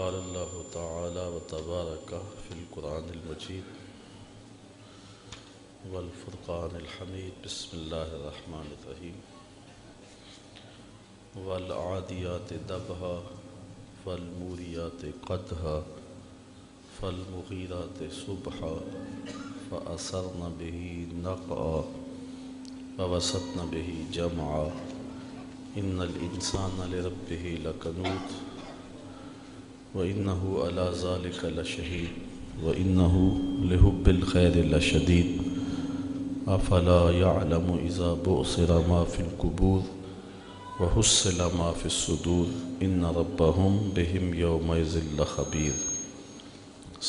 قال الله تعالى وتبارك في القرآن المجيد والفرقان الحميد بسم الله الرحمن الرحيم والعاديات ضبحا فالموريات قدحا فالمغيرات صبحا فأثرن به نقعا فوسطن به جمعا إن الإنسان لربه لكنود وإنه على ذلك لشهيد وإنه لحب الخير لشديد أفلا يعلم إذا بؤصر ما في القبور وحصل ما في الصدور إن ربهم بهم يومئذ لخبير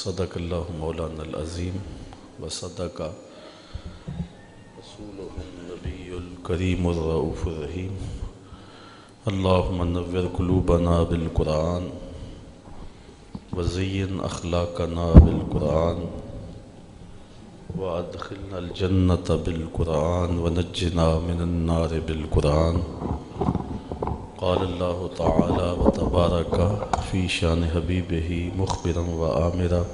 صدق الله مولانا العظيم وصدق رسوله النبي الكريم الرؤوف الرحيم اللهم نور قلوبنا بالقرآن وزين أخلاقنا بالقرآن وأدخلنا الجنة بالقرآن ونجنا من النار بالقرآن قال الله تعالى وتبارك في شان حبيبه مخبرا وآمرا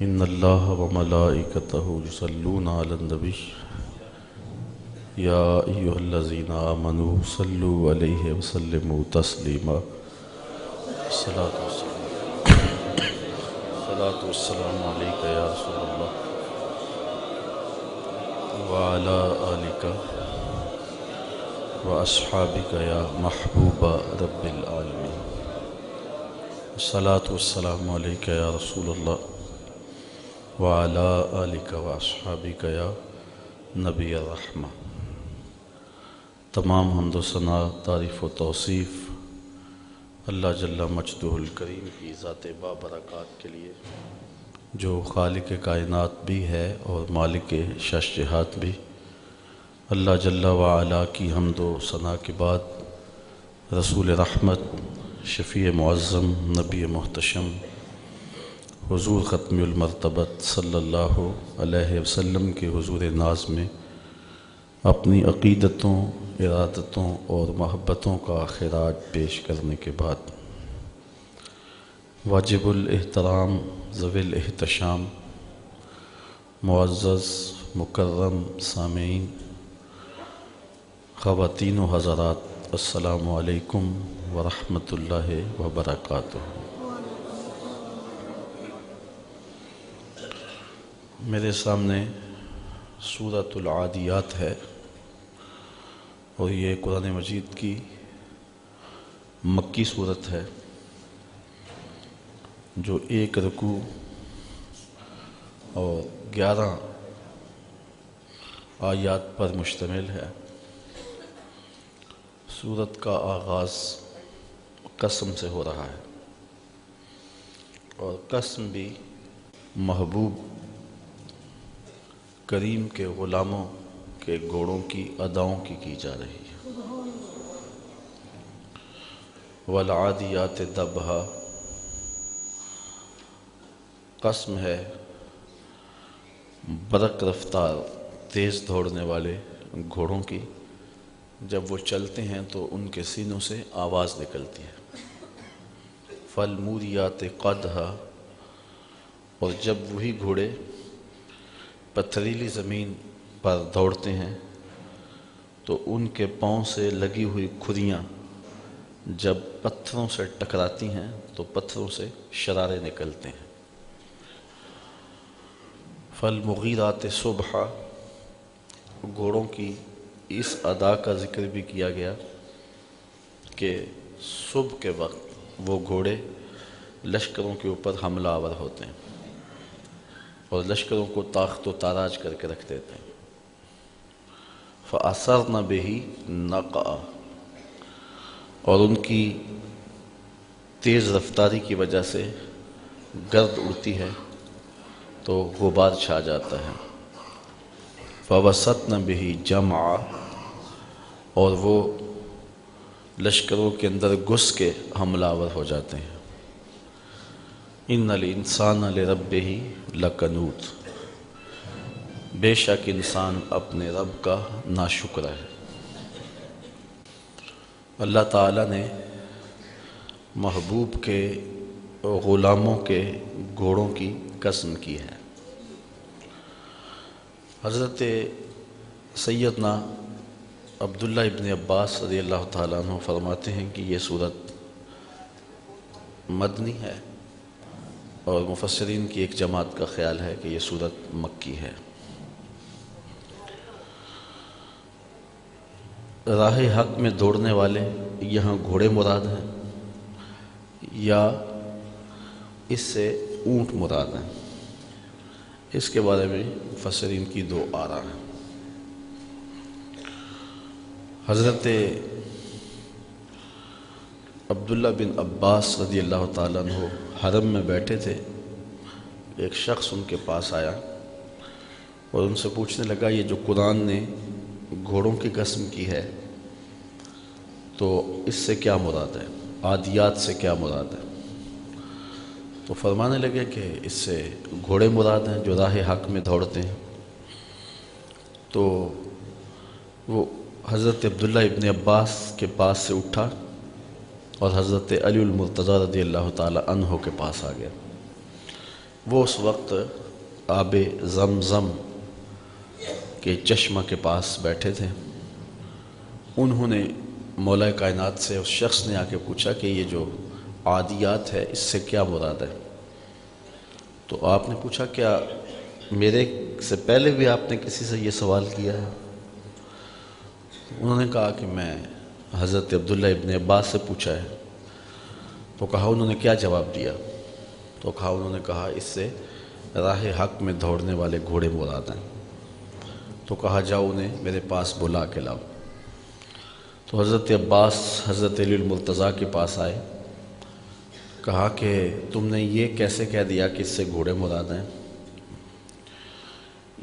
إن الله وملائكته يصلون على النبي يا أيها الذين آمنوا صلوا عليه وسلموا تسليما الصلاة والسلام عليك يا رسول الله وعلى آلك وأصحابك يا محبوب رب العالمين الصلاة والسلام عليك يا رسول الله وعلى آلك وأصحابك يا نبی الرحمہ۔ تمام حمد و ثنا، تعریف و توصیف اللہ جل مجدہ الکریم کی ذات بابرکات کے لیے، جو خالق کائنات بھی ہے اور مالک شش جہات بھی۔ اللہ جل وعلا کی حمد و ثنا کے بعد رسول رحمت، شفیع معظم، نبی محتشم، حضور ختم المرتبت صلی اللہ علیہ وسلم کے حضور ناز میں اپنی عقیدتوں، ارادتوں اور محبتوں کا خراج پیش کرنے کے بعد واجب الاحترام، ذوی الاحتشام، معزز مکرم سامعین، خواتین و حضرات، السلام علیکم ورحمۃ اللہ وبرکاتہ۔ میرے سامنے سورۃ العادیات ہے اور یہ قرآن مجید کی مکی صورت ہے جو 1 رکوع اور 11 آیات پر مشتمل ہے۔ سورت کا آغاز قسم سے ہو رہا ہے اور قسم بھی محبوب کریم کے غلاموں کے گھوڑوں کی اداؤں کی جا رہی ہے۔ والعادیات ضبحا، قسم ہے برق رفتار تیز دوڑنے والے گھوڑوں کی، جب وہ چلتے ہیں تو ان کے سینوں سے آواز نکلتی ہے۔ فالموریات قدحا، اور جب وہی گھوڑے پتھریلی زمین پر دوڑتے ہیں تو ان کے پاؤں سے لگی ہوئی کھریاں جب پتھروں سے ٹکراتی ہیں تو پتھروں سے شرارے نکلتے ہیں۔ فالمغیرات صبحا، گھوڑوں کی اس ادا کا ذکر بھی کیا گیا کہ صبح کے وقت وہ گھوڑے لشکروں کے اوپر حملہ آور ہوتے ہیں اور لشکروں کو تاخت و تاراج کر کے رکھ دیتے ہیں۔ فَأَثَرْنَ بِهِ نَقْعًا، اور ان کی تیز رفتاری کی وجہ سے گرد اڑتی ہے تو غبار چھا جاتا ہے۔ فَوَسَطْنَ بِهِ جَمْعًا، اور وہ لشکروں کے اندر گھس کے حملہ آور ہو جاتے ہیں۔ ان الانسان لربہ لکنود، بے شک انسان اپنے رب کا ناشکر ہے۔ اللہ تعالیٰ نے محبوب کے غلاموں کے گھوڑوں کی قسم کی ہے۔ حضرت سیدنا عبداللہ ابن عباس رضی اللہ تعالیٰ عنہ فرماتے ہیں کہ یہ صورت مدنی ہے، اور مفسرین کی ایک جماعت کا خیال ہے کہ یہ صورت مکی ہے۔ راہ حق میں دوڑنے والے یہاں گھوڑے مراد ہیں یا اس سے اونٹ مراد ہیں، اس کے بارے میں مفسرین کی دو آراء ہیں۔ حضرت عبداللہ بن عباس رضی اللہ تعالیٰ عنہ حرم میں بیٹھے تھے، ایک شخص ان کے پاس آیا اور ان سے پوچھنے لگا یہ جو قرآن نے گھوڑوں کی قسم کی ہے تو اس سے کیا مراد ہے، عادیات سے کیا مراد ہے؟ تو فرمانے لگے کہ اس سے گھوڑے مراد ہیں جو راہ حق میں دوڑتے ہیں۔ تو وہ حضرت عبداللہ ابن عباس کے پاس سے اٹھا اور حضرت علی المرتضیٰ رضی اللہ تعالیٰ عنہ کے پاس آ گیا۔ وہ اس وقت آب زمزم کے چشمہ کے پاس بیٹھے تھے۔ انہوں نے مولا کائنات سے، اس شخص نے آ کے پوچھا کہ یہ جو عادیات ہے اس سے کیا مراد ہے؟ تو آپ نے پوچھا کیا میرے سے پہلے بھی آپ نے کسی سے یہ سوال کیا ہے؟ انہوں نے کہا کہ میں حضرت عبداللہ ابن عباس سے پوچھا ہے۔ تو کہا انہوں نے کیا جواب دیا؟ تو انہوں نے کہا اس سے راہ حق میں دوڑنے والے گھوڑے مراد ہیں۔ تو کہا جاؤ انہیں میرے پاس بلا کے لاؤ۔ تو حضرت عباس حضرت علی المرتضیٰ کے پاس آئے، کہا کہ تم نے یہ کیسے کہہ دیا کہ اس سے گھوڑے مراد ہیں؟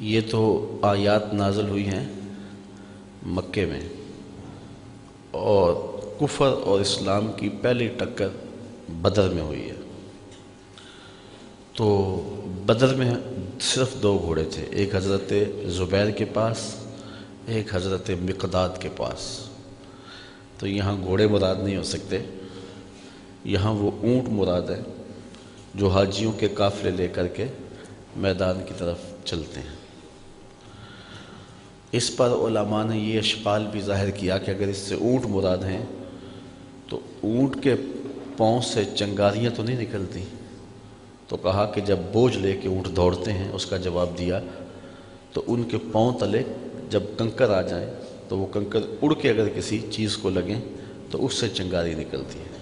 یہ تو آیات نازل ہوئی ہیں مکے میں، اور کفر اور اسلام کی پہلی ٹکر بدر میں ہوئی ہے۔ تو بدر میں صرف دو گھوڑے تھے، ایک حضرت زبیر کے پاس، ایک حضرت مقداد کے پاس۔ تو یہاں گھوڑے مراد نہیں ہو سکتے، یہاں وہ اونٹ مراد ہے جو حاجیوں کے قافلے لے کر کے میدان کی طرف چلتے ہیں۔ اس پر علماء نے یہ اشکال بھی ظاہر کیا کہ اگر اس سے اونٹ مراد ہیں تو اونٹ کے پاؤں سے چنگاریاں تو نہیں نکلتی؟ تو کہا کہ جب بوجھ لے کے اونٹ دوڑتے ہیں، اس کا جواب دیا تو ان کے پاؤں تلے جب کنکر آ جائیں تو وہ کنکر اڑ کے اگر کسی چیز کو لگیں تو اس سے چنگاری نکلتی ہے،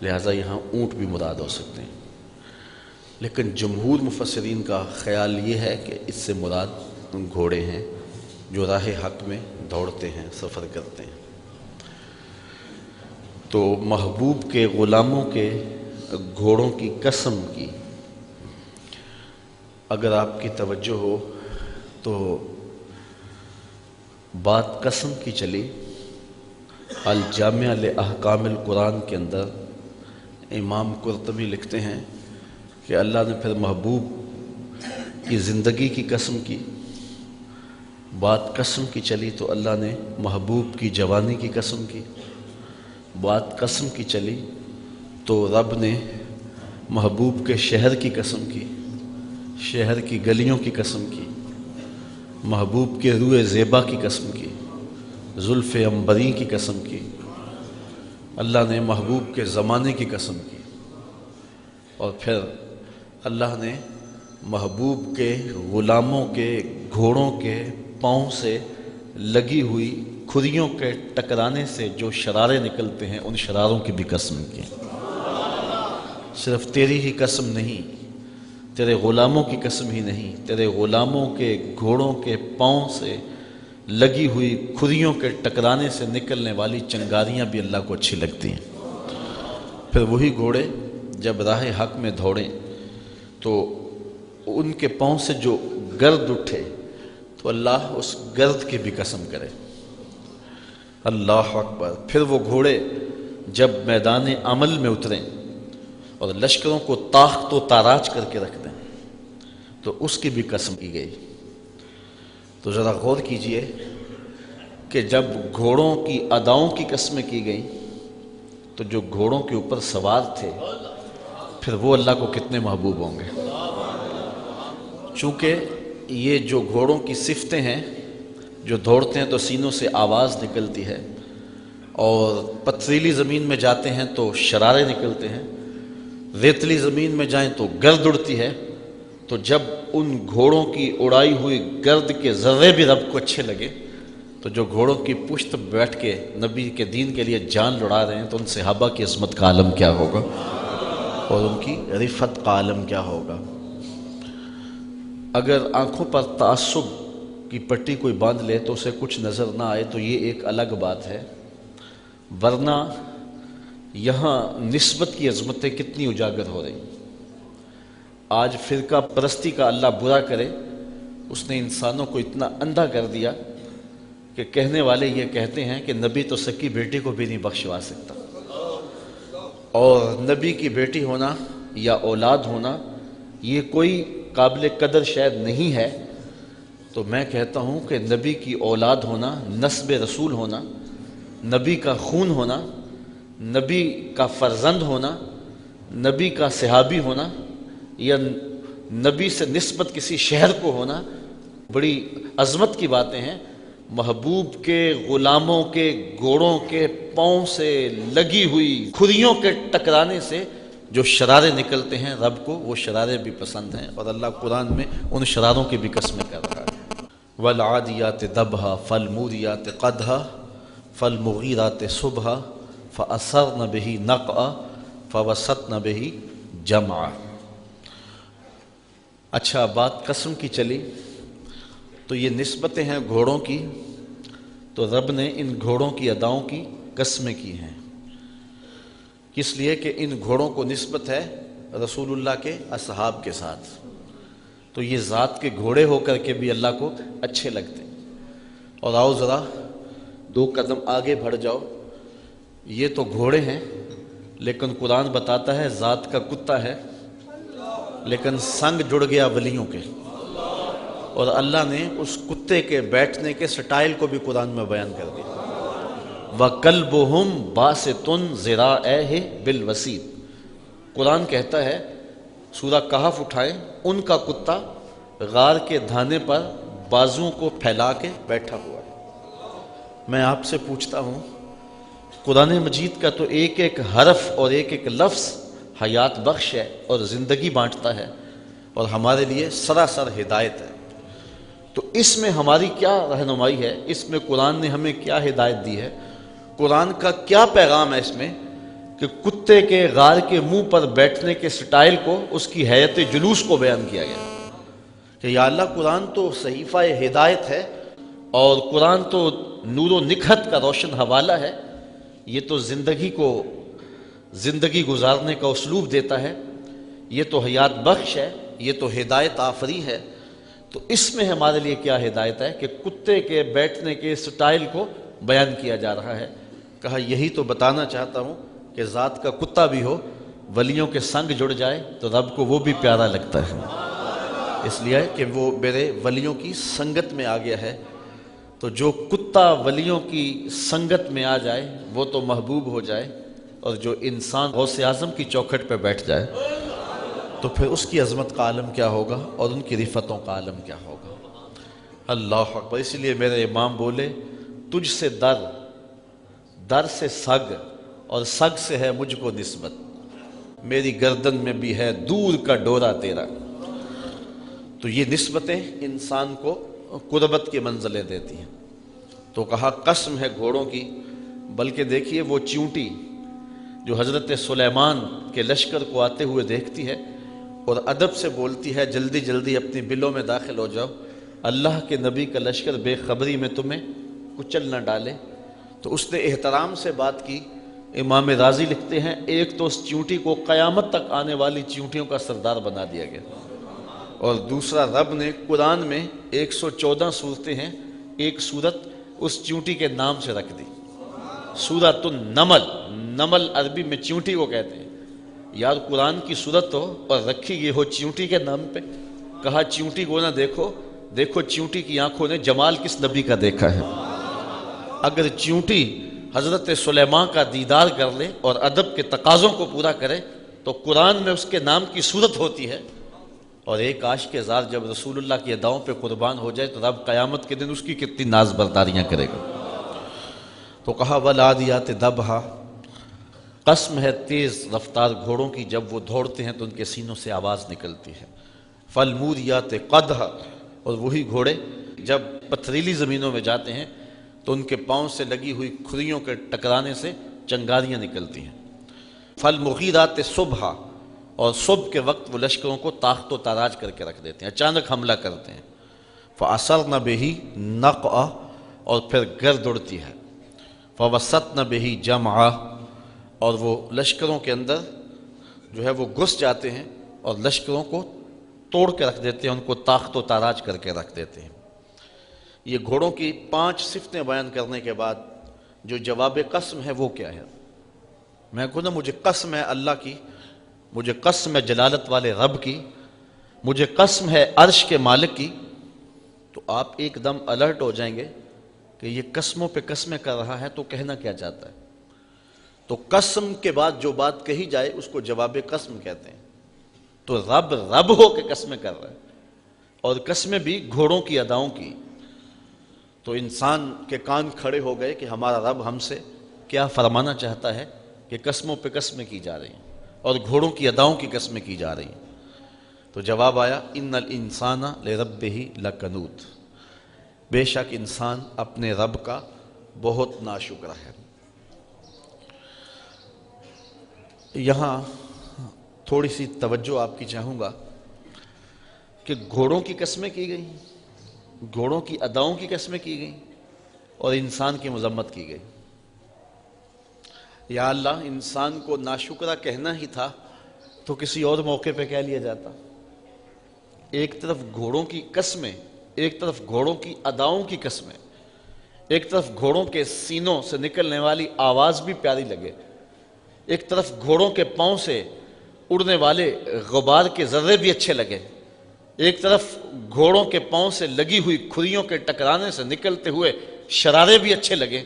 لہٰذا یہاں اونٹ بھی مراد ہو سکتے ہیں۔ لیکن جمہور مفسرین کا خیال یہ ہے کہ اس سے مراد گھوڑے ہیں جو راہ حق میں دوڑتے ہیں، سفر کرتے ہیں۔ تو محبوب کے غلاموں کے گھوڑوں کی قسم کی اگر آپ کی توجہ ہو تو بات قسم کی چلی الجامع لاحکام القرآن کے اندر امام قرطبی لکھتے ہیں کہ اللہ نے پھر محبوب کی زندگی کی قسم کی، بات قسم کی چلی تو اللہ نے محبوب کی جوانی کی قسم کی، بات قسم کی چلی تو رب نے محبوب کے شہر کی قسم کی، شہر کی گلیوں کی قسم کی، محبوب کے روئے زیبا کی قسم کی، زلف عنبری کی قسم کی، اللہ نے محبوب کے زمانے کی قسم کی، اور پھر اللہ نے محبوب کے غلاموں کے گھوڑوں کے پاؤں سے لگی ہوئی کھریوں کے ٹکرانے سے جو شرارے نکلتے ہیں ان شراروں کی بھی قسم کی۔ صرف تیری ہی قسم نہیں، تیرے غلاموں کی قسم ہی نہیں، تیرے غلاموں کے گھوڑوں کے پاؤں سے لگی ہوئی کھریوں کے ٹکرانے سے نکلنے والی چنگاریاں بھی اللہ کو اچھی لگتی ہیں۔ پھر وہی گھوڑے جب راہ حق میں دوڑیں تو ان کے پاؤں سے جو گرد اٹھے تو اللہ اس گرد کی بھی قسم کرے۔ اللہ اکبر۔ پھر وہ گھوڑے جب میدان عمل میں اتریں اور لشکروں کو تاخت و تاراج کر کے رکھ دیں تو اس کی بھی قسم کی گئی۔ تو ذرا غور کیجئے کہ جب گھوڑوں کی اداؤں کی قسمیں کی گئیں تو جو گھوڑوں کے اوپر سوار تھے پھر وہ اللہ کو کتنے محبوب ہوں گے۔ چونکہ یہ جو گھوڑوں کی صفتیں ہیں، جو دوڑتے ہیں تو سینوں سے آواز نکلتی ہے، اور پتھریلی زمین میں جاتے ہیں تو شرارے نکلتے ہیں، ریتلی زمین میں جائیں تو گرد اڑتی ہے، تو جب ان گھوڑوں کی اڑائی ہوئی گرد کے ذرے بھی رب کو اچھے لگے، تو جو گھوڑوں کی پشت بیٹھ کے نبی کے دین کے لیے جان لڑا رہے ہیں، تو ان صحابہ کی عظمت کا عالم کیا ہوگا اور ان کی رفعت کا عالم کیا ہوگا۔ اگر آنکھوں پر تعصب کی پٹی کوئی باندھ لے تو اسے کچھ نظر نہ آئے تو یہ ایک الگ بات ہے، ورنہ یہاں نسبت کی عظمتیں کتنی اجاگر ہو رہی۔ آج فرقہ پرستی کا اللہ برا کرے، اس نے انسانوں کو اتنا اندھا کر دیا کہ کہنے والے یہ کہتے ہیں کہ نبی تو سکی بیٹی کو بھی نہیں بخشوا سکتا، اور نبی کی بیٹی ہونا یا اولاد ہونا یہ کوئی قابل قدر شاید نہیں ہے۔ تو میں کہتا ہوں کہ نبی کی اولاد ہونا، نسب رسول ہونا، نبی کا خون ہونا، نبی کا فرزند ہونا، نبی کا صحابی ہونا، یا نبی سے نسبت کسی شہر کو ہونا، بڑی عظمت کی باتیں ہیں۔ محبوب کے غلاموں کے گھوڑوں کے پاؤں سے لگی ہوئی کھریوں کے ٹکرانے سے جو شرارے نکلتے ہیں، رب کو وہ شرارے بھی پسند ہیں، اور اللہ قرآن میں ان شراروں کی بھی قسمیں کر رہا ہے۔ وَالْعَادِيَاتِ ضَبْحًا فَالْمُورِيَاتِ قَدْحًا فَالْمُغِيرَاتِ صُبْحًا فَأَثَرْنَ بِهِ نَقْعًا فَوَسَطْنَ بِهِ جَمْعًا۔ اچھا، بات قسم کی چلی تو یہ نسبتیں ہیں گھوڑوں کی، تو رب نے ان گھوڑوں کی اداؤں کی قسمیں کی ہیں، کس لیے کہ ان گھوڑوں کو نسبت ہے رسول اللہ کے اصحاب کے ساتھ، تو یہ ذات کے گھوڑے ہو کر کے بھی اللہ کو اچھے لگتے ہیں۔ اور آؤ ذرا 2 قدم آگے بڑھ جاؤ، یہ تو گھوڑے ہیں، لیکن قرآن بتاتا ہے ذات کا کتا ہے، لیکن سنگ جڑ گیا ولیوں کے، اور اللہ نے اس کتے کے بیٹھنے کے سٹائل کو بھی قرآن میں بیان کر دیا۔ وَقَلْبُهُمْ بَاسِطٌ ذِرَاعَيْهِ بِالْوَسِيطِ، قرآن کہتا ہے، سورہ کہف اٹھائیں، ان کا کتا غار کے دھانے پر بازوؤں کو پھیلا کے بیٹھا ہوا ہے۔ میں آپ سے پوچھتا ہوں، قرآن مجید کا تو ایک ایک حرف اور ایک ایک لفظ حیات بخش ہے اور زندگی بانٹتا ہے، اور ہمارے لیے سراسر ہدایت ہے، تو اس میں ہماری کیا رہنمائی ہے؟ اس میں قرآن نے ہمیں کیا ہدایت دی ہے؟ قرآن کا کیا پیغام ہے اس میں کہ کتے کے غار کے منہ پر بیٹھنے کے سٹائل کو، اس کی حیت جلوس کو بیان کیا گیا کہ یا اللہ، قرآن تو صحیفہ ہدایت ہے، اور قرآن تو نور و نکہت کا روشن حوالہ ہے، یہ تو زندگی گزارنے کا اسلوب دیتا ہے، یہ تو حیات بخش ہے، یہ تو ہدایت آفری ہے، تو اس میں ہمارے لیے کیا ہدایت ہے کہ کتے کے بیٹھنے کے سٹائل کو بیان کیا جا رہا ہے۔ کہا یہی تو بتانا چاہتا ہوں کہ ذات کا کتا بھی ہو، ولیوں کے سنگ جڑ جائے تو رب کو وہ بھی پیارا لگتا ہے، اس لیے کہ وہ میرے ولیوں کی سنگت میں آ گیا ہے۔ تو جو کتا ولیوں کی سنگت میں آ جائے وہ تو محبوب ہو جائے، اور جو انسان غوث اعظم کی چوکھٹ پہ بیٹھ جائے تو پھر اس کی عظمت کا عالم کیا ہوگا اور ان کی رفعتوں کا عالم کیا ہوگا۔ اللہ اکبر۔ اسی لیے میرے امام بولے، تجھ سے در سے سگ، اور سگ سے ہے مجھ کو نسبت، میری گردن میں بھی ہے دور کا ڈورا تیرا۔ تو یہ نسبتیں انسان کو قربت کی منزلیں دیتی ہیں۔ تو کہا قسم ہے گھوڑوں کی، بلکہ دیکھیے وہ چیونٹی جو حضرت سلیمان کے لشکر کو آتے ہوئے دیکھتی ہے اور ادب سے بولتی ہے جلدی جلدی اپنی بلوں میں داخل ہو جاؤ، اللہ کے نبی کا لشکر بے خبری میں تمہیں کچل نہ ڈالے، تو اس نے احترام سے بات کی۔ امام رازی لکھتے ہیں، ایک تو اس چیونٹی کو قیامت تک آنے والی چیونٹیوں کا سردار بنا دیا گیا، اور دوسرا رب نے قرآن میں 114 صورتیں ہیں، ایک صورت اس چیونٹی کے نام سے رکھ دی، سورۃ النمل۔ نمل عربی میں چیونٹی کو کہتے ہیں۔ یار قرآن کی صورت ہو اور رکھی گئی ہو چیونٹی کے نام پہ، کہا چیونٹی کو نہ دیکھو چیونٹی کی آنکھوں نے جمال کس نبی کا دیکھا ہے۔ اگر چیونٹی حضرت سلیمان کا دیدار کر لے اور ادب کے تقاضوں کو پورا کرے تو قرآن میں اس کے نام کی صورت ہوتی ہے، اور ایک عاشق زار جب رسول اللہ کی اداؤں پہ قربان ہو جائے تو رب قیامت کے دن اس کی کتنی ناز برداریاں کرے گا۔ تو کہا والعادیات ضبحا، قسم ہے تیز رفتار گھوڑوں کی، جب وہ دوڑتے ہیں تو ان کے سینوں سے آواز نکلتی ہے۔ فالموریات قدحا، اور وہی گھوڑے جب پتھریلی زمینوں میں جاتے ہیں تو ان کے پاؤں سے لگی ہوئی کھریوں کے ٹکرانے سے چنگاریاں نکلتی ہیں۔ فالمغیرات صبحا، اور صبح کے وقت وہ لشکروں کو تاخت و تاراج کر کے رکھ دیتے ہیں، اچانک حملہ کرتے ہیں۔ فَأَثَرْنَ بِهِ نَقْعَ، اور پھر گرد اڑتی ہے۔ فَوَسَطْنَ بِهِ جَمْعَ، اور وہ لشکروں کے اندر جو ہے وہ گھس جاتے ہیں اور لشکروں کو توڑ کے رکھ دیتے ہیں، ان کو تاخت و تاراج کر کے رکھ دیتے ہیں۔ یہ گھوڑوں کی 5 صفتیں بیان کرنے کے بعد جو جواب قسم ہے وہ کیا ہے؟ میں کہوں نا مجھے قسم ہے اللہ کی، مجھے قسم ہے جلالت والے رب کی، مجھے قسم ہے عرش کے مالک کی، تو آپ ایک دم الرٹ ہو جائیں گے کہ یہ قسموں پہ قسمیں کر رہا ہے تو کہنا کیا چاہتا ہے۔ تو قسم کے بعد جو بات کہی جائے اس کو جواب قسم کہتے ہیں۔ تو رب ہو کے قسمیں کر رہا ہے، اور قسمیں بھی گھوڑوں کی اداؤں کی۔ تو انسان کے کان کھڑے ہو گئے کہ ہمارا رب ہم سے کیا فرمانا چاہتا ہے کہ قسموں پہ قسمیں کی جا رہی ہیں اور گھوڑوں کی اداؤں کی قسمیں کی جا رہی ہیں۔ تو جواب آیا ان الانسان لربہ لکنود، بے شک انسان اپنے رب کا بہت ناشکر ہے۔ یہاں تھوڑی سی توجہ آپ کی چاہوں گا کہ گھوڑوں کی قسمیں کی گئیں، گھوڑوں کی اداؤں کی قسمیں کی گئیں، اور انسان کی مذمت کی گئی۔ یا اللہ، انسان کو ناشکرہ کہنا ہی تھا تو کسی اور موقع پہ کہہ لیا جاتا۔ ایک طرف گھوڑوں کی قسمیں، ایک طرف گھوڑوں کی اداؤں کی قسمیں، ایک طرف گھوڑوں کے سینوں سے نکلنے والی آواز بھی پیاری لگے، ایک طرف گھوڑوں کے پاؤں سے اڑنے والے غبار کے ذرے بھی اچھے لگے، ایک طرف گھوڑوں کے پاؤں سے لگی ہوئی کھریوں کے ٹکرانے سے نکلتے ہوئے شرارے بھی اچھے لگے،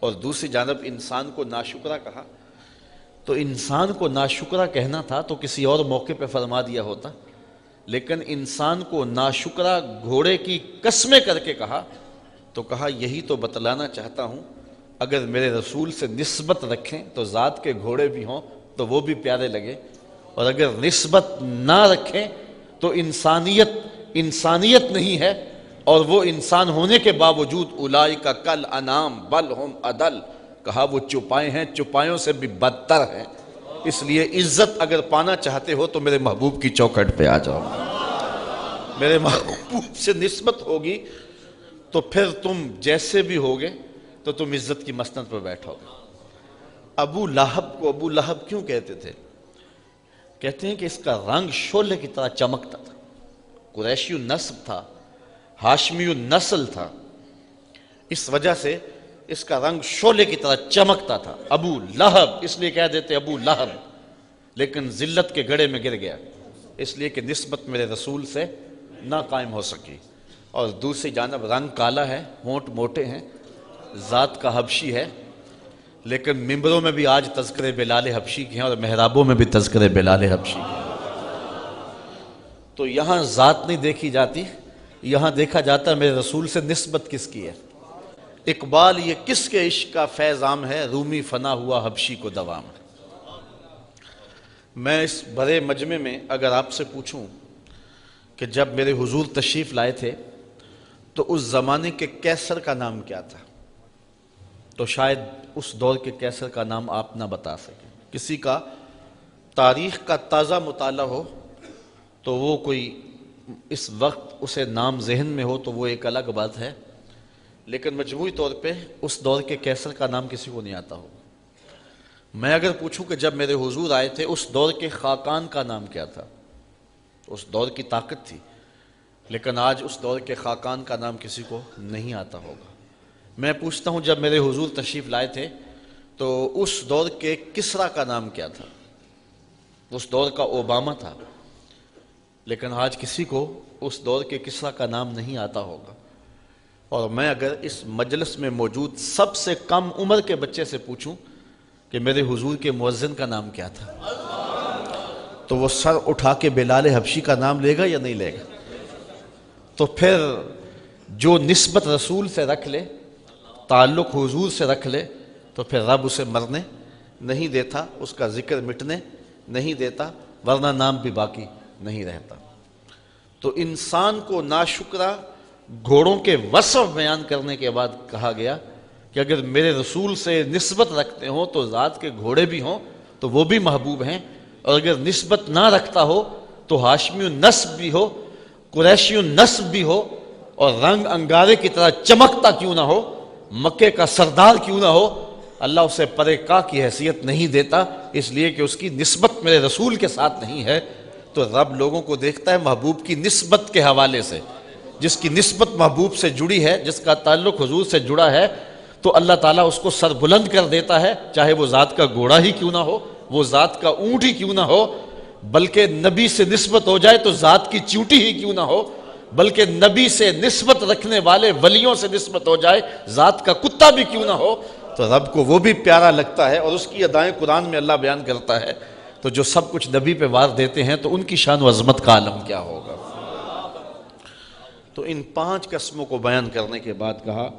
اور دوسری جانب انسان کو ناشکرہ کہا۔ تو انسان کو ناشکرہ کہنا تھا تو کسی اور موقع پہ فرما دیا ہوتا، لیکن انسان کو ناشکرہ گھوڑے کی قسمیں کر کے کہا، تو کہا یہی تو بتلانا چاہتا ہوں، اگر میرے رسول سے نسبت رکھیں تو ذات کے گھوڑے بھی ہوں تو وہ بھی پیارے لگے، اور اگر نسبت نہ رکھیں تو انسانیت نہیں ہے، اور وہ انسان ہونے کے باوجود اولئک کل انعام بل ہم اضل، کہا وہ چوپائے ہیں، چوپایوں سے بھی بدتر ہیں۔ اس لیے عزت اگر پانا چاہتے ہو تو میرے محبوب کی چوکھٹ پہ آ جاؤ، میرے محبوب سے نسبت ہوگی تو پھر تم جیسے بھی ہوگے تو تم عزت کی مسند پہ بیٹھو گے۔ ابو لہب کو ابو لہب کیوں کہتے تھے؟ کہتے ہیں کہ اس کا رنگ شعلے کی طرح چمکتا تھا، قریشی النسب تھا، ہاشمی النسل تھا، اس وجہ سے اس کا رنگ شعلے کی طرح چمکتا تھا۔ ابو لہب اس لیے کہہ دیتے ابو لہب، لیکن ذلت کے گڑھے میں گر گیا اس لیے کہ نسبت میرے رسول سے نہ قائم ہو سکی۔ اور دوسری جانب رنگ کالا ہے، ہونٹ موٹے ہیں، ذات کا حبشی ہے، لیکن ممبروں میں بھی آج تذکرے بلال حبشی کے ہیں اور محرابوں میں بھی تذکرے بلال حبشی کے ہیں۔ تو یہاں ذات نہیں دیکھی جاتی، یہاں دیکھا جاتا ہے میرے رسول سے نسبت کس کی ہے۔ اقبال یہ کس کے عشق کا فیض عام ہے، رومی فنا ہوا حبشی کو دوام ہے۔ میں اس بڑے مجمع میں اگر آپ سے پوچھوں کہ جب میرے حضور تشریف لائے تھے تو اس زمانے کے کیسر کا نام کیا تھا، تو شاید اس دور کے کیسر کا نام آپ نہ بتا سکیں۔ کسی کا تاریخ کا تازہ مطالعہ ہو تو وہ کوئی اس وقت اسے نام ذہن میں ہو تو وہ ایک الگ بات ہے، لیکن مجموعی طور پہ اس دور کے کیسر کا نام کسی کو نہیں آتا ہو۔ میں اگر پوچھوں کہ جب میرے حضور آئے تھے اس دور کے خاقان کا نام کیا تھا، اس دور کی طاقت تھی، لیکن آج اس دور کے خاقان کا نام کسی کو نہیں آتا ہوگا۔ میں پوچھتا ہوں جب میرے حضور تشریف لائے تھے تو اس دور کے کسرا کا نام کیا تھا، اس دور کا اوباما تھا، لیکن آج کسی کو اس دور کے کسرا کا نام نہیں آتا ہوگا۔ اور میں اگر اس مجلس میں موجود سب سے کم عمر کے بچے سے پوچھوں کہ میرے حضور کے مؤذن کا نام کیا تھا، تو وہ سر اٹھا کے بلال حبشی کا نام لے گا یا نہیں لے گا؟ تو پھر جو نسبت رسول سے رکھ لے، تعلق حضور سے رکھ لے، تو پھر رب اسے مرنے نہیں دیتا، اس کا ذکر مٹنے نہیں دیتا، ورنہ نام بھی باقی نہیں رہتا۔ تو انسان کو ناشکرا گھوڑوں کے وصف بیان کرنے کے بعد کہا گیا کہ اگر میرے رسول سے نسبت رکھتے ہوں تو ذات کے گھوڑے بھی ہوں تو وہ بھی محبوب ہیں، اور اگر نسبت نہ رکھتا ہو تو ہاشمی النسب بھی ہو، قریشی النسب بھی ہو، اور رنگ انگارے کی طرح چمکتا کیوں نہ ہو، مکے کا سردار کیوں نہ ہو، اللہ اسے پرے کا کی حیثیت نہیں دیتا، اس لیے کہ اس کی نسبت میرے رسول کے ساتھ نہیں ہے۔ تو رب لوگوں کو دیکھتا ہے محبوب کی نسبت کے حوالے سے، جس کی نسبت محبوب سے جڑی ہے، جس کا تعلق حضور سے جڑا ہے، تو اللہ تعالیٰ اس کو سر بلند کر دیتا ہے، چاہے وہ ذات کا گھوڑا ہی کیوں نہ ہو، وہ ذات کا اونٹ ہی کیوں نہ ہو، بلکہ نبی سے نسبت ہو جائے تو ذات کی چیونٹی ہی کیوں نہ ہو، بلکہ نبی سے نسبت رکھنے والے ولیوں سے نسبت ہو جائے، ذات کا کتا بھی کیوں نہ ہو، تو رب کو وہ بھی پیارا لگتا ہے، اور اس کی ادائیں قرآن میں اللہ بیان کرتا ہے۔ تو جو سب کچھ نبی پہ وار دیتے ہیں تو ان کی شان و عظمت کا عالم کیا ہوگا۔ تو ان 5 قسموں کو بیان کرنے کے بعد کہا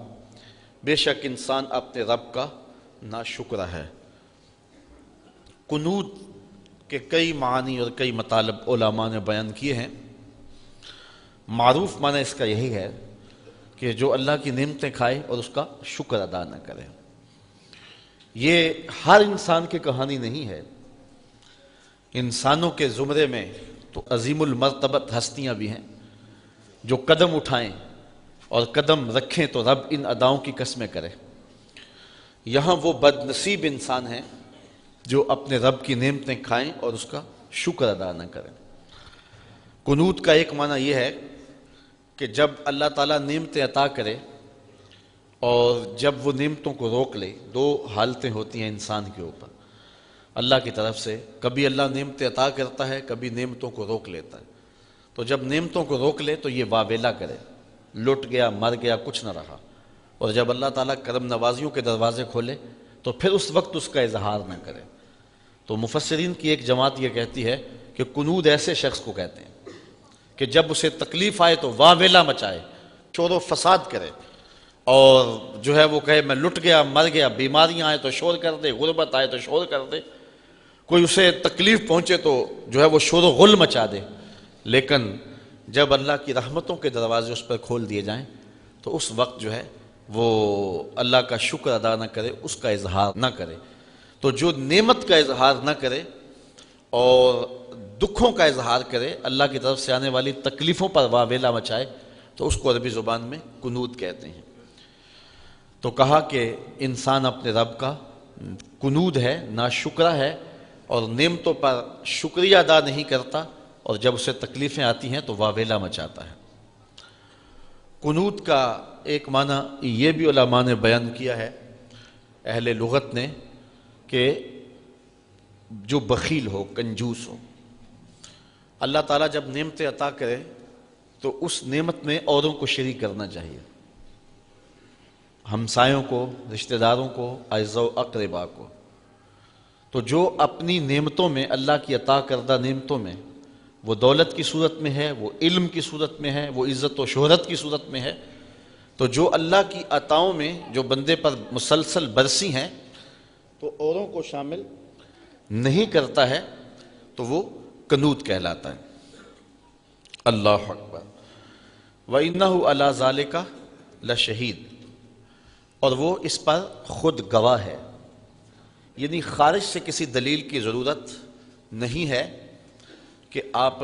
بے شک انسان اپنے رب کا ناشکرا ہے۔ قنوت کے کئی معنی اور کئی مطالب علماء نے بیان کیے ہیں۔ معروف معنی اس کا یہی ہے کہ جو اللہ کی نعمتیں کھائے اور اس کا شکر ادا نہ کرے۔ یہ ہر انسان کی کہانی نہیں ہے، انسانوں کے زمرے میں تو عظیم المرتبت ہستیاں بھی ہیں جو قدم اٹھائیں اور قدم رکھیں تو رب ان اداؤں کی قسمیں کرے۔ یہاں وہ بد نصیب انسان ہیں جو اپنے رب کی نعمتیں کھائیں اور اس کا شکر ادا نہ کریں۔ قنوت کا ایک معنی یہ ہے کہ جب اللہ تعالیٰ نعمتیں عطا کرے اور جب وہ نعمتوں کو روک لے، 2 حالتیں ہوتی ہیں انسان کے اوپر اللہ کی طرف سے، کبھی اللہ نعمتیں عطا کرتا ہے، کبھی نعمتوں کو روک لیتا ہے۔ تو جب نعمتوں کو روک لے تو یہ واویلا کرے، لٹ گیا، مر گیا، کچھ نہ رہا، اور جب اللہ تعالیٰ کرم نوازیوں کے دروازے کھولے تو پھر اس وقت اس کا اظہار نہ کرے۔ تو مفسرین کی ایک جماعت یہ کہتی ہے کہ قنوت ایسے شخص کو کہتے ہیں کہ جب اسے تکلیف آئے تو واویلا مچائے، شور و فساد کرے، اور جو ہے وہ کہے میں لٹ گیا، مر گیا، بیماریاں آئے تو شور کر دے، غربت آئے تو شور کر دے، کوئی اسے تکلیف پہنچے تو جو ہے وہ شور و غل مچا دے۔ لیکن جب اللہ کی رحمتوں کے دروازے اس پر کھول دیے جائیں تو اس وقت جو ہے وہ اللہ کا شکر ادا نہ کرے، اس کا اظہار نہ کرے۔ تو جو نعمت کا اظہار نہ کرے اور دکھوں کا اظہار کرے، اللہ کی طرف سے آنے والی تکلیفوں پر واویلا مچائے، تو اس کو عربی زبان میں قنوت کہتے ہیں۔ تو کہا کہ انسان اپنے رب کا قنوت ہے، ناشکرا ہے، اور نعمتوں پر شکریہ ادا نہیں کرتا، اور جب اسے تکلیفیں آتی ہیں تو واویلا مچاتا ہے۔ قنوت کا ایک معنی یہ بھی علماء نے بیان کیا ہے، اہل لغت نے، کہ جو بخیل ہو، کنجوس ہو۔ اللہ تعالیٰ جب نعمتیں عطا کرے تو اس نعمت میں اوروں کو شریک کرنا چاہیے، ہمسایوں کو، رشتہ داروں کو، اعزاء و اقربا کو۔ تو جو اپنی نعمتوں میں، اللہ کی عطا کردہ نعمتوں میں، وہ دولت کی صورت میں ہے، وہ علم کی صورت میں ہے، وہ عزت و شہرت کی صورت میں ہے، تو جو اللہ کی عطاؤں میں جو بندے پر مسلسل برسی ہیں تو اوروں کو شامل نہیں کرتا ہے، تو وہ قنوت کہلاتا ہے۔ اللہ اکبر۔ وَإِنَّهُ عَلَى ذَلِكَ لَشَهِيدٌ، اور وہ اس پر خود گواہ ہے، یعنی خارج سے کسی دلیل کی ضرورت نہیں ہے کہ آپ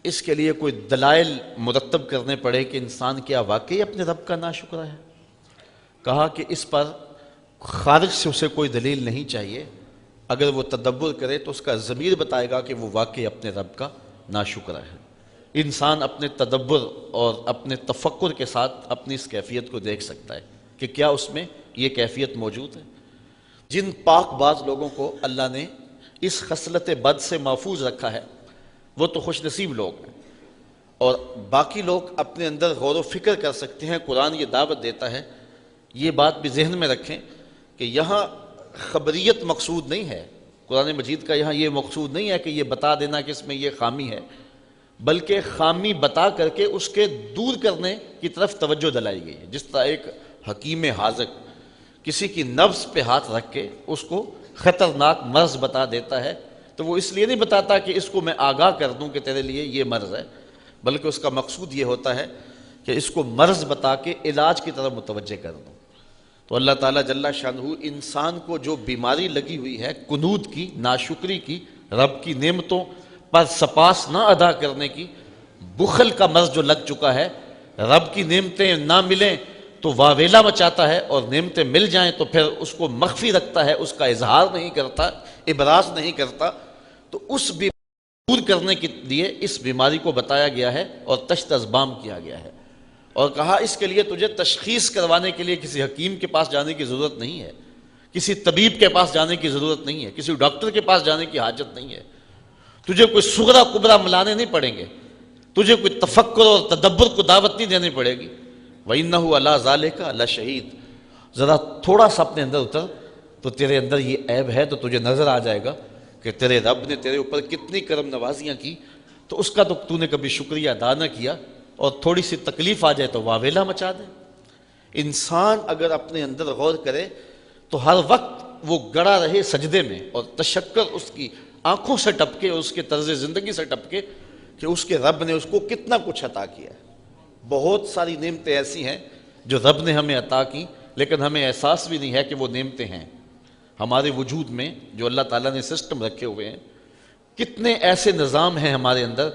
اس کے لیے کوئی دلائل مرتب کرنے پڑے کہ انسان کیا واقعی اپنے رب کا ناشکرا ہے۔ کہا کہ اس پر خارج سے اسے کوئی دلیل نہیں چاہیے، اگر وہ تدبر کرے تو اس کا ضمیر بتائے گا کہ وہ واقعی اپنے رب کا ناشکرا ہے۔ انسان اپنے تدبر اور اپنے تفکر کے ساتھ اپنی اس کیفیت کو دیکھ سکتا ہے کہ کیا اس میں یہ کیفیت موجود ہے۔ جن پاک باز لوگوں کو اللہ نے اس خصلت بد سے محفوظ رکھا ہے وہ تو خوش نصیب لوگ ہیں، اور باقی لوگ اپنے اندر غور و فکر کر سکتے ہیں۔ قرآن یہ دعوت دیتا ہے، یہ بات بھی ذہن میں رکھیں کہ یہاں خبریت مقصود نہیں ہے، قرآن مجید کا یہاں یہ مقصود نہیں ہے کہ یہ بتا دینا کہ اس میں یہ خامی ہے، بلکہ خامی بتا کر کے اس کے دور کرنے کی طرف توجہ دلائی گئی ہے۔ جس طرح ایک حکیم حاذق کسی کی نفس پہ ہاتھ رکھ کے اس کو خطرناک مرض بتا دیتا ہے، تو وہ اس لیے نہیں بتاتا کہ اس کو میں آگاہ کر دوں کہ تیرے لیے یہ مرض ہے، بلکہ اس کا مقصود یہ ہوتا ہے کہ اس کو مرض بتا کے علاج کی طرف متوجہ کر دوں۔ تو اللہ تعالیٰ جل شانہ انسان کو جو بیماری لگی ہوئی ہے قنوط کی، ناشکری کی، رب کی نعمتوں پر سپاس نہ ادا کرنے کی، بخل کا مرض جو لگ چکا ہے، رب کی نعمتیں نہ ملیں تو واویلا مچاتا ہے، اور نعمتیں مل جائیں تو پھر اس کو مخفی رکھتا ہے، اس کا اظہار نہیں کرتا، ابراز نہیں کرتا۔ تو اس بیماری دور کرنے کے لیے اس بیماری کو بتایا گیا ہے اور تشت ازبام کیا گیا ہے، اور کہا اس کے لیے تجھے تشخیص کروانے کے لیے کسی حکیم کے پاس جانے کی ضرورت نہیں ہے، کسی طبیب کے پاس جانے کی ضرورت نہیں ہے، کسی ڈاکٹر کے پاس جانے کی حاجت نہیں ہے، تجھے کوئی صغرا کبرا ملانے نہیں پڑیں گے، تجھے کوئی تفکر اور تدبر کو دعوت نہیں دینی پڑے گی۔ وَإِنَّهُ عَلَىٰ ذَلِكَ لَشَهِيدٌ، ذرا تھوڑا سا اپنے اندر اتر تو تیرے اندر یہ عیب ہے، تو تجھے نظر آ جائے گا کہ تیرے رب نے تیرے اوپر کتنی کرم نوازیاں کی، تو اس کا تو نے کبھی شکریہ ادا نہ کیا، اور تھوڑی سی تکلیف آ جائے تو واویلا مچا دے۔ انسان اگر اپنے اندر غور کرے تو ہر وقت وہ گڑا رہے سجدے میں، اور تشکر اس کی آنکھوں سے ٹپکے، اس کے طرز زندگی سے ٹپکے کہ اس کے رب نے اس کو کتنا کچھ عطا کیا ہے۔ بہت ساری نعمتیں ایسی ہیں جو رب نے ہمیں عطا کی، لیکن ہمیں احساس بھی نہیں ہے کہ وہ نعمتیں ہیں ہمارے وجود میں، جو اللہ تعالیٰ نے سسٹم رکھے ہوئے ہیں۔ کتنے ایسے نظام ہیں ہمارے اندر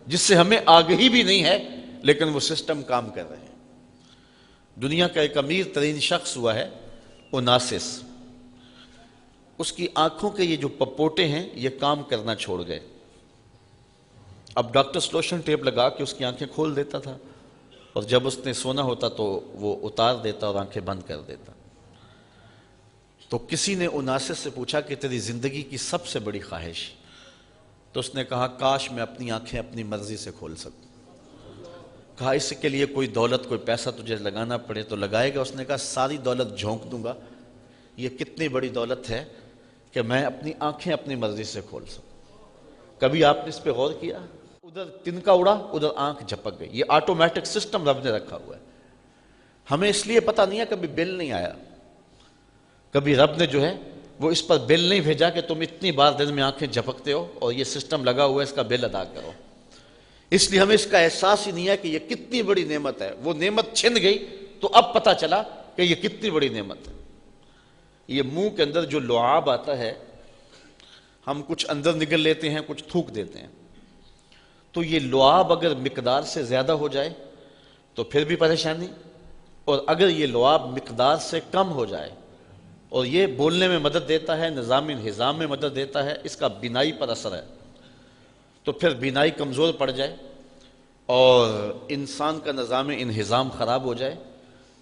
جس سے ہمیں آگہی بھی نہیں ہے، لیکن وہ سسٹم کام کر رہے ہیں۔ دنیا کا ایک امیر ترین شخص ہوا ہے اوناسس، اس کی آنکھوں کے یہ جو پپوٹے ہیں یہ کام کرنا چھوڑ گئے۔ اب ڈاکٹر سلوشن ٹیپ لگا کے اس کی آنکھیں کھول دیتا تھا، اور جب اس نے سونا ہوتا تو وہ اتار دیتا اور آنکھیں بند کر دیتا۔ تو کسی نے اوناسس سے پوچھا کہ تیری زندگی کی سب سے بڑی خواہش؟ تو اس نے کہا کاش میں اپنی آنکھیں اپنی مرضی سے کھول سکوں۔ کہا اس کے لیے کوئی دولت کوئی پیسہ تجھے لگانا پڑے تو لگائے گا؟ اس نے کہا ساری دولت جھونک دوں گا، یہ کتنی بڑی دولت ہے کہ میں اپنی آنکھیں اپنی مرضی سے کھول سکوں۔ کبھی آپ نے اس پہ غور کیا؟ ادھر تنکا اڑا، ادھر آنکھ جھپک گئی۔ یہ آٹومیٹک سسٹم رب نے رکھا ہوا ہے، ہمیں اس لیے پتہ نہیں ہے، کبھی بل نہیں آیا، کبھی رب نے جو ہے وہ اس پر بل نہیں بھیجا کہ تم اتنی بار دن میں آنکھیں جھپکتے ہو اور یہ سسٹم لگا ہوا ہے، اس کا بل ادا کرو۔ اس لیے ہمیں اس کا احساس ہی نہیں ہے کہ یہ کتنی بڑی نعمت ہے۔ وہ نعمت چھن گئی تو اب پتہ چلا کہ یہ کتنی بڑی نعمت ہے۔ یہ منہ کے اندر جو لعاب آتا ہے، ہم کچھ اندر نگل لیتے ہیں، کچھ تھوک دیتے ہیں، تو یہ لعاب اگر مقدار سے زیادہ ہو جائے تو پھر بھی پریشانی، اور اگر یہ لعاب مقدار سے کم ہو جائے، اور یہ بولنے میں مدد دیتا ہے، نظام انہضام میں مدد دیتا ہے، اس کا بینائی پر اثر ہے، تو پھر بینائی کمزور پڑ جائے اور انسان کا نظام انہضام خراب ہو جائے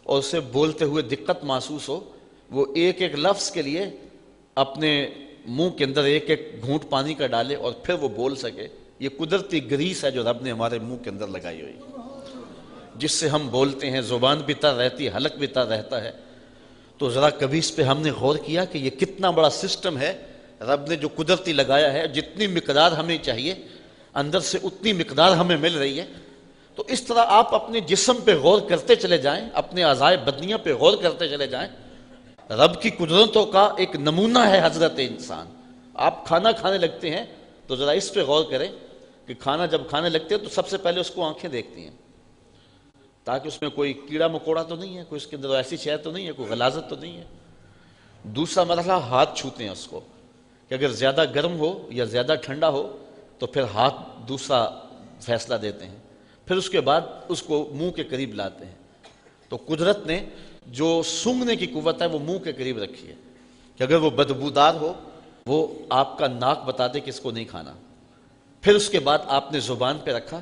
اور اسے بولتے ہوئے دقت محسوس ہو، وہ ایک ایک لفظ کے لیے اپنے منہ کے اندر ایک ایک گھونٹ پانی کا ڈالے اور پھر وہ بول سکے۔ یہ قدرتی گریس ہے جو رب نے ہمارے منہ کے اندر لگائی ہوئی، جس سے ہم بولتے ہیں، زبان بھی تر رہتی ہے، حلق بھی تر رہتا ہے۔ تو ذرا کبھی اس پہ ہم نے غور کیا کہ یہ کتنا بڑا سسٹم ہے رب نے جو قدرتی لگایا ہے؟ جتنی مقدار ہمیں چاہیے اندر سے اتنی مقدار ہمیں مل رہی ہے۔ تو اس طرح آپ اپنے جسم پہ غور کرتے چلے جائیں، اپنے اعضائے بدنیہ پہ غور کرتے چلے جائیں۔ رب کی قدرتوں کا ایک نمونہ ہے حضرت انسان۔ آپ کھانا کھانے لگتے ہیں تو ذرا اس پہ غور کریں کہ کھانا جب کھانے لگتے ہیں تو سب سے پہلے اس کو آنکھیں دیکھتی ہیں، تاکہ اس میں کوئی کیڑا مکوڑا تو نہیں ہے، کوئی اس کے اندر ایسی شے تو نہیں ہے، کوئی غلاظت تو نہیں ہے۔ دوسرا مرحلہ ہاتھ چھوتے ہیں اس کو، کہ اگر زیادہ گرم ہو یا زیادہ ٹھنڈا ہو تو پھر ہاتھ دوسرا فیصلہ دیتے ہیں، پھر اس کے بعد اس کو منہ کے قریب لاتے ہیں۔ تو قدرت نے جو سونگھنے کی قوت ہے وہ منہ کے قریب رکھی ہے، کہ اگر وہ بدبودار ہو وہ آپ کا ناک بتا دے کہ اس کو نہیں کھانا، پھر اس کے بعد آپ نے زبان پہ رکھا،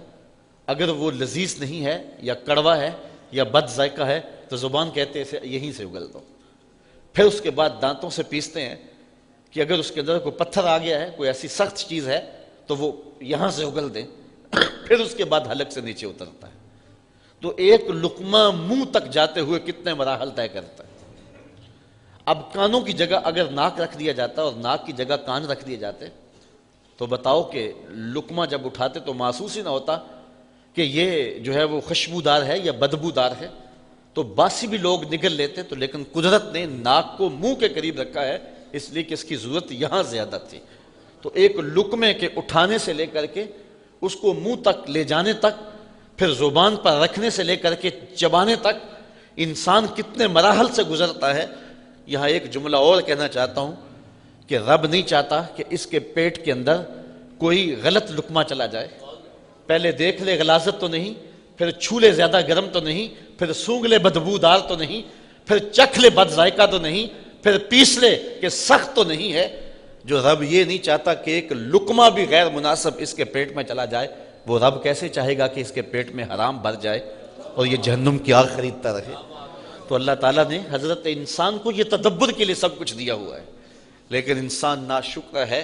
اگر وہ لذیذ نہیں ہے یا کڑوا ہے یا بد ذائقہ ہے تو زبان کہتے ہیں یہیں سے اگل دو، پھر اس کے بعد دانتوں سے پیستے ہیں کہ اگر اس کے اندر کوئی پتھر آ گیا ہے، کوئی ایسی سخت چیز ہے تو وہ یہاں سے اگل دیں، پھر اس کے بعد حلق سے نیچے اترتا ہے۔ تو ایک لقمہ منہ تک جاتے ہوئے کتنے مراحل طے کرتا ہے۔ اب کانوں کی جگہ اگر ناک رکھ دیا جاتا اور ناک کی جگہ کان رکھ دیے جاتے تو بتاؤ کہ لقمہ جب اٹھاتے تو محسوس ہی نہ ہوتا کہ یہ جو ہے وہ خوشبودار ہے یا بدبودار ہے، تو باسی بھی لوگ نگل لیتے، تو لیکن قدرت نے ناک کو منہ کے قریب رکھا ہے اس لیے کہ اس کی ضرورت یہاں زیادہ تھی۔ تو ایک لقمے کے اٹھانے سے لے کر کے اس کو منہ تک لے جانے تک، پھر زبان پر رکھنے سے لے کر کے چبانے تک انسان کتنے مراحل سے گزرتا ہے۔ یہاں ایک جملہ اور کہنا چاہتا ہوں کہ رب نہیں چاہتا کہ اس کے پیٹ کے اندر کوئی غلط لقمہ چلا جائے، پہلے دیکھ لے غلاظت تو نہیں، پھر چھو لے زیادہ گرم تو نہیں، پھر سونگ لے بدبودار تو نہیں، پھر چکھ لے بد ذائقہ تو نہیں، پھر پیس لے کہ سخت تو نہیں ہے۔ جو رب یہ نہیں چاہتا کہ ایک لقمہ بھی غیر مناسب اس کے پیٹ میں چلا جائے، وہ رب کیسے چاہے گا کہ اس کے پیٹ میں حرام بھر جائے اور یہ جہنم کی آگ خریدتا رہے؟ تو اللہ تعالیٰ نے حضرت انسان کو یہ تدبر کے لیے سب کچھ دیا ہوا ہے، لیکن انسان ناشکر ہے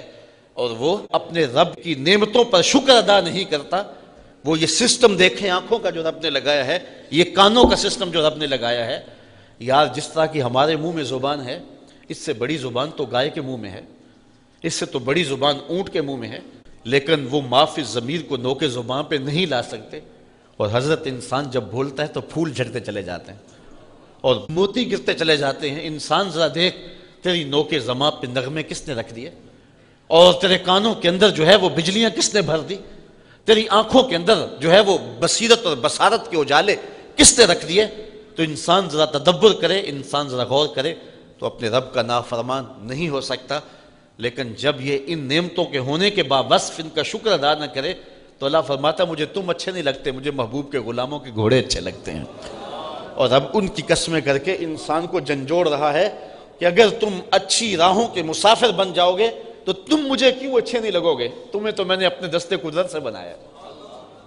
اور وہ اپنے رب کی نعمتوں پر شکر ادا نہیں کرتا۔ وہ یہ سسٹم دیکھیں آنکھوں کا جو رب نے لگایا ہے، یہ کانوں کا سسٹم جو رب نے لگایا ہے، یار جس طرح کی ہمارے منہ میں زبان ہے، اس سے بڑی زبان تو گائے کے منہ میں ہے، اس سے تو بڑی زبان اونٹ کے منہ میں ہے، لیکن وہ معافی ضمیر کو نوکے زبان پہ نہیں لا سکتے۔ اور حضرت انسان جب بولتا ہے تو پھول جھڑتے چلے جاتے ہیں اور موتی گرتے چلے جاتے ہیں۔ انسان ذرا دیکھ، تیری نوکے زبان پہ نغمے کس نے رکھ دیے، اور تیرے کانوں کے اندر جو ہے وہ بجلیاں کس نے بھر دی، تیری آنکھوں کے اندر جو ہے وہ بصیرت اور بصارت کے اجالے کس نے رکھ دیے؟ تو انسان ذرا تدبر کرے، انسان ذرا غور کرے تو اپنے رب کا نافرمان نہیں ہو سکتا۔ لیکن جب یہ ان نعمتوں کے ہونے کے باوصف ان کا شکر ادا نہ کرے تو اللہ فرماتا مجھے تم اچھے نہیں لگتے، مجھے محبوب کے غلاموں کے گھوڑے اچھے لگتے ہیں۔ اور اب ان کی قسمیں کر کے انسان کو جھنجھوڑ رہا ہے کہ اگر تم اچھی راہوں کے مسافر بن جاؤ گے تو تم مجھے کیوں اچھے نہیں لگو گے، تمہیں تو میں نے اپنے دستے قدرت سے بنایا ہے۔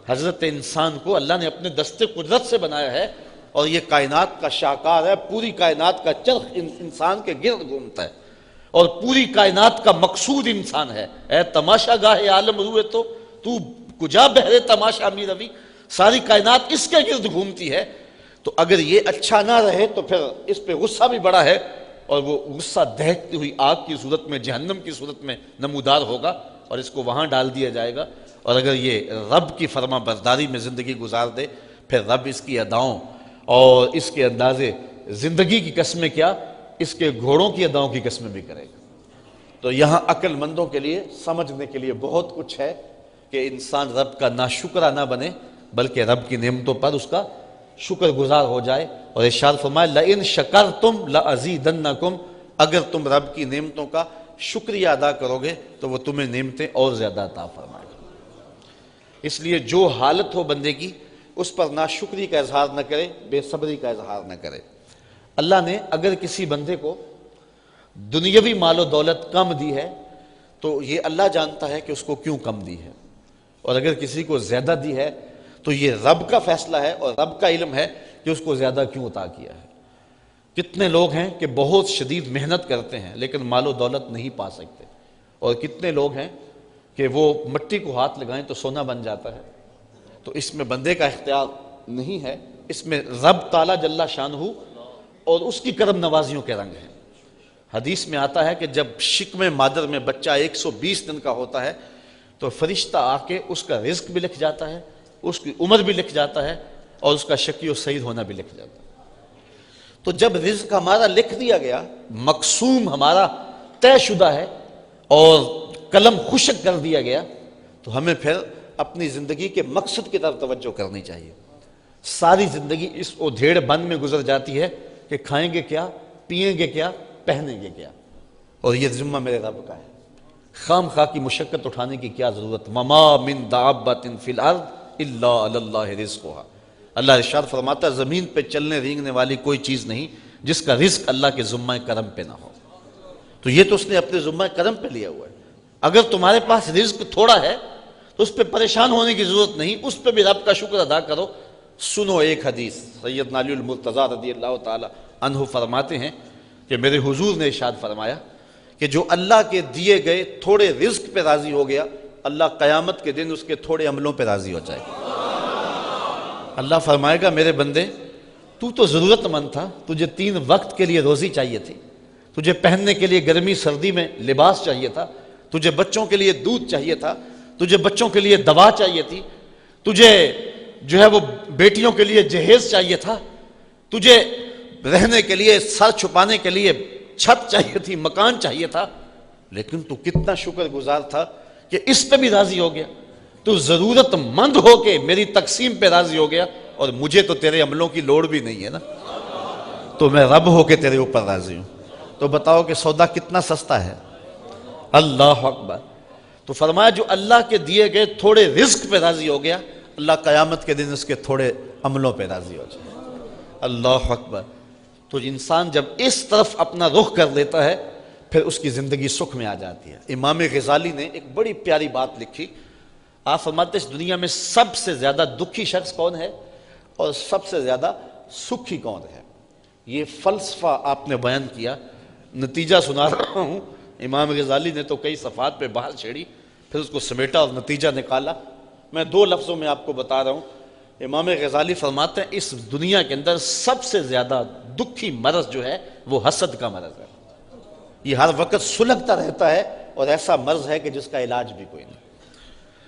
حضرت انسان کو اللہ نے اپنے دستے قدرت سے بنایا ہے اور یہ کائنات کا شاہکار ہے، پوری کائنات کا چرخ انسان کے گرد گھومتا ہے اور پوری کائنات کا مقصود انسان ہے۔ اے تماشا گاہ عالم روئے تو کجا بہرے تماشا می روی، ساری کائنات اس کے گرد گھومتی ہے۔ تو اگر یہ اچھا نہ رہے تو پھر اس پہ غصہ بھی بڑا ہے، اور وہ غصہ دہتی ہوئی آگ کی صورت میں، جہنم کی صورت میں نمودار ہوگا اور اس کو وہاں ڈال دیا جائے گا۔ اور اگر یہ رب کی فرما برداری میں زندگی گزار دے، پھر رب اس کی اداؤں اور اس کے اندازے زندگی کی قسمیں کیا، اس کے گھوڑوں کی اداؤں کی قسمیں بھی کرے گا۔ تو یہاں عقل مندوں کے لیے سمجھنے کے لیے بہت کچھ ہے کہ انسان رب کا ناشکرہ نہ بنے بلکہ رب کی نعمتوں پر اس کا شکر گزار ہو جائے۔ اور ارشاد فرمایا لئن شکرتم لازیدنکم، اگر تم رب کی نعمتوں کا شکریہ ادا کرو گے تو وہ تمہیں نعمتیں اور زیادہ عطا فرمائے گا۔ اس لیے جو حالت ہو بندے کی اس پر ناشکری کا اظہار نہ کرے، بے صبری کا اظہار نہ کرے۔ اللہ نے اگر کسی بندے کو دنیاوی مال و دولت کم دی ہے تو یہ اللہ جانتا ہے کہ اس کو کیوں کم دی ہے، اور اگر کسی کو زیادہ دی ہے تو یہ رب کا فیصلہ ہے اور رب کا علم ہے کہ اس کو زیادہ کیوں عطا کیا ہے۔ کتنے لوگ ہیں کہ بہت شدید محنت کرتے ہیں لیکن مال و دولت نہیں پا سکتے، اور کتنے لوگ ہیں کہ وہ مٹی کو ہاتھ لگائیں تو سونا بن جاتا ہے۔ تو اس میں بندے کا اختیار نہیں ہے، اس میں رب تعالیٰ جل شانہ اور اس کی کرم نوازیوں کے رنگ ہیں۔ حدیث میں آتا ہے کہ جب شکم مادر میں بچہ 120 دن کا ہوتا ہے تو فرشتہ آ کے اس کا رزق بھی لکھ جاتا ہے، اس کی عمر بھی لکھ جاتا ہے اور اس کا شقی و سعید ہونا بھی لکھ جاتا ہے۔ تو جب رزق ہمارا لکھ دیا گیا، مقسوم ہمارا طے شدہ ہے اور قلم خشک کر دیا گیا، تو ہمیں پھر اپنی زندگی کے مقصد کی طرف توجہ کرنی چاہیے۔ ساری زندگی اس ادھیڑ بند میں گزر جاتی ہے کہ کھائیں گے کیا، پیئیں گے کیا، پہنیں گے کیا، اور یہ ذمہ میرے رب کا ہے۔ خام خواہ کی مشقت اٹھانے کی کیا ضرورت؟ وما من دابۃ فی الارض الا علی اللہ رزقها، اللہ ارشاد فرماتا ہے زمین پہ چلنے رینگنے والی کوئی چیز نہیں جس کا رزق اللہ کے ذمہ کرم پہ نہ ہو۔ تو یہ تو اس نے اپنے ذمہ کرم پہ لیا ہوا ہے۔ اگر تمہارے پاس رزق تھوڑا ہے تو اس پہ پریشان ہونے کی ضرورت نہیں، اس پہ بھی رب کا شکر ادا کرو۔ سنو ایک حدیث، سیدنا علی المرتضیٰ رضی اللہ تعالی عنہ فرماتے ہیں کہ میرے حضور نے ارشاد فرمایا کہ جو اللہ کے دیے گئے تھوڑے رزق پہ راضی ہو گیا، اللہ قیامت کے دن اس کے تھوڑے عملوں پہ راضی ہو جائے گا۔ اللہ فرمائے گا میرے بندے تو ضرورت مند تھا، تجھے 3 وقت کے لیے روزی چاہیے تھی، تجھے پہننے کے لیے گرمی سردی میں لباس چاہیے تھا، تجھے بچوں کے لیے دودھ چاہیے تھا، تجھے بچوں کے لیے دوا چاہیے تھی، تجھے جو ہے وہ بیٹیوں کے لیے جہیز چاہیے تھا، تجھے رہنے کے لیے سر چھپانے کے لیے چھت چاہیے تھی، مکان چاہیے تھا، لیکن تو کتنا شکر گزار تھا کہ اس پہ بھی راضی ہو گیا۔ تو ضرورت مند ہو کے میری تقسیم پہ راضی ہو گیا، اور مجھے تو تیرے عملوں کی لوڑ بھی نہیں ہے نا، تو میں رب ہو کے تیرے اوپر راضی ہوں۔ تو بتاؤ کہ سودا کتنا سستا ہے۔ اللہ اکبر۔ تو فرمایا جو اللہ کے دیے گئے تھوڑے رزق پہ راضی ہو گیا، اللہ قیامت کے دن اس کے تھوڑے عملوں پہ راضی ہو جائے۔ اللہ اکبر۔ تو انسان جب اس طرف اپنا رخ کر لیتا ہے پھر اس کی زندگی سکھ میں آ جاتی ہے۔ امام غزالی نے ایک بڑی پیاری بات لکھی، آپ فرماتے ہیں اس دنیا میں سب سے زیادہ دکھی شخص کون ہے اور سب سے زیادہ سکھی کون ہے؟ یہ فلسفہ آپ نے بیان کیا، نتیجہ سنا رہا ہوں۔ امام غزالی نے تو کئی صفحات پہ بحث چھیڑی، پھر اس کو سمیٹا اور نتیجہ نکالا۔ میں 2 لفظوں میں آپ کو بتا رہا ہوں۔ امام غزالی فرماتے ہیں اس دنیا کے اندر سب سے زیادہ دکھی مرض جو ہے وہ حسد کا مرض ہے۔ یہ ہر وقت سلگتا رہتا ہے اور ایسا مرض ہے کہ جس کا علاج بھی کوئی نہیں۔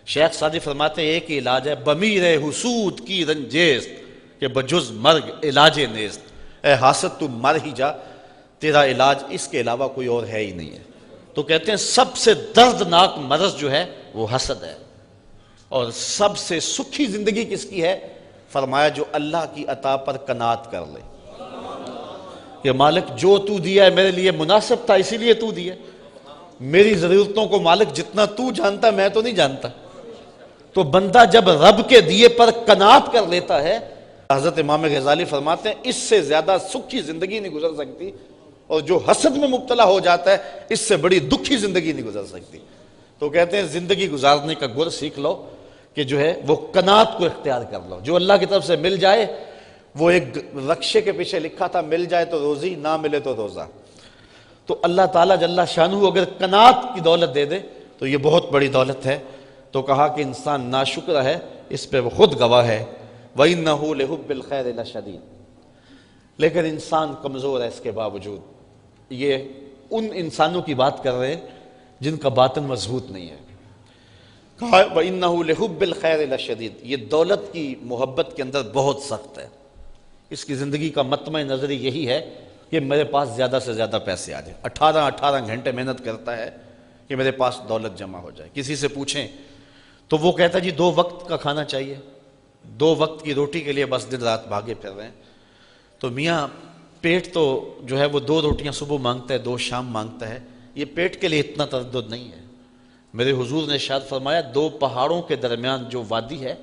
شیخ سعدی فرماتے ہیں ایک ہی علاج ہے، بمیر حسود کی رنجیست کہ بجز مرگ علاج نیست۔ اے حاسد تو مر ہی جا، تیرا علاج اس کے علاوہ کوئی اور ہے ہی نہیں ہے۔ تو کہتے ہیں سب سے دردناک مرض جو ہے وہ حسد ہے، اور سب سے سکھی زندگی کس کی ہے؟ فرمایا جو اللہ کی عطا پر قناعت کر لے کہ مالک جو تو دیا ہے میرے لیے مناسب تھا اسی لیے تو دیا، میری ضرورتوں کو مالک جتنا تو جانتا میں تو نہیں جانتا۔ تو بندہ جب رب کے دیے پر قناعت کر لیتا ہے، حضرت امام غزالی فرماتے ہیں اس سے زیادہ سکھی زندگی نہیں گزر سکتی، اور جو حسد میں مبتلا ہو جاتا ہے اس سے بڑی دکھی زندگی نہیں گزر سکتی۔ تو کہتے ہیں زندگی گزارنے کا گر سیکھ لو کہ جو ہے وہ قناعت کو اختیار کر لو۔ جو اللہ کی طرف سے مل جائے، وہ ایک رقشے کے پیچھے لکھا تھا مل جائے تو روزی، نہ ملے تو روزہ۔ تو اللہ تعالیٰ جل شانہ اگر قناعت کی دولت دے دے تو یہ بہت بڑی دولت ہے۔ تو کہا کہ انسان ناشکر ہے، اس پہ وہ خود گواہ ہے، وَإِنَّهُ لِحُبِّ الْخَيْرِ لَشَدِيدٌ۔ لیکن انسان کمزور ہے اس کے باوجود۔ یہ ان انسانوں کی بات کر رہے ہیں جن کا باطن مضبوط نہیں ہے۔ کہا وَإِنَّهُ لِحُبِّ الْخَيْرِ لَشَدِيدٌ، یہ دولت کی محبت کے اندر بہت سخت ہے۔ اس کی زندگی کا مطمع نظری یہی ہے کہ میرے پاس زیادہ سے زیادہ پیسے آ جائیں۔ 18 گھنٹے محنت کرتا ہے کہ میرے پاس دولت جمع ہو جائے۔ کسی سے پوچھیں تو وہ کہتا ہے جی 2 وقت کا کھانا چاہیے، 2 وقت کی روٹی کے لیے بس دن رات بھاگے پھر رہے ہیں۔ تو میاں پیٹ تو جو ہے وہ 2 روٹیاں صبح مانگتا ہے، 2 شام مانگتا ہے، یہ پیٹ کے لیے اتنا تردد نہیں ہے۔ میرے حضور نے ارشاد فرمایا 2 پہاڑوں کے درمیان جو وادی ہے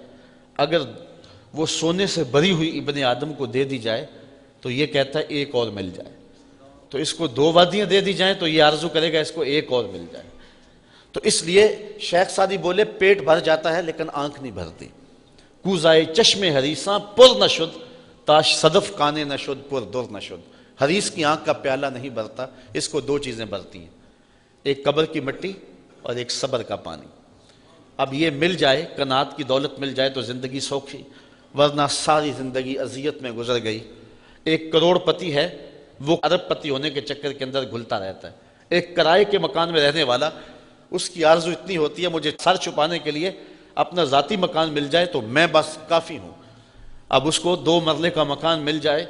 اگر وہ سونے سے بھری ہوئی ابن آدم کو دے دی جائے تو یہ کہتا ہے ایک اور مل جائے۔ تو اس کو 2 وادیاں دے دی جائیں تو یہ آرزو کرے گا اس کو ایک اور مل جائے۔ تو اس لیے شیخ سعدی بولے پیٹ بھر جاتا ہے لیکن آنکھ نہیں بھرتی۔ کوزائے چشم حریصاں پر نشد تاش صدف کانے نشد پر در نشد۔ حریص کی آنکھ کا پیالہ نہیں بھرتا، اس کو 2 چیزیں بھرتی ہیں، ایک قبر کی مٹی اور ایک صبر کا پانی۔ اب یہ مل جائے، قناعت کی دولت مل جائے تو زندگی سوکھی، ورنہ ساری زندگی اذیت میں گزر گئی۔ ایک کروڑ پتی ہے، وہ ارب پتی ہونے کے چکر کے اندر گھلتا رہتا ہے۔ ایک کرائے کے مکان میں رہنے والا، اس کی آرزو اتنی ہوتی ہے مجھے سر چھپانے کے لیے اپنا ذاتی مکان مل جائے تو میں بس کافی ہوں۔ اب اس کو 2 مرلے کا مکان مل جائے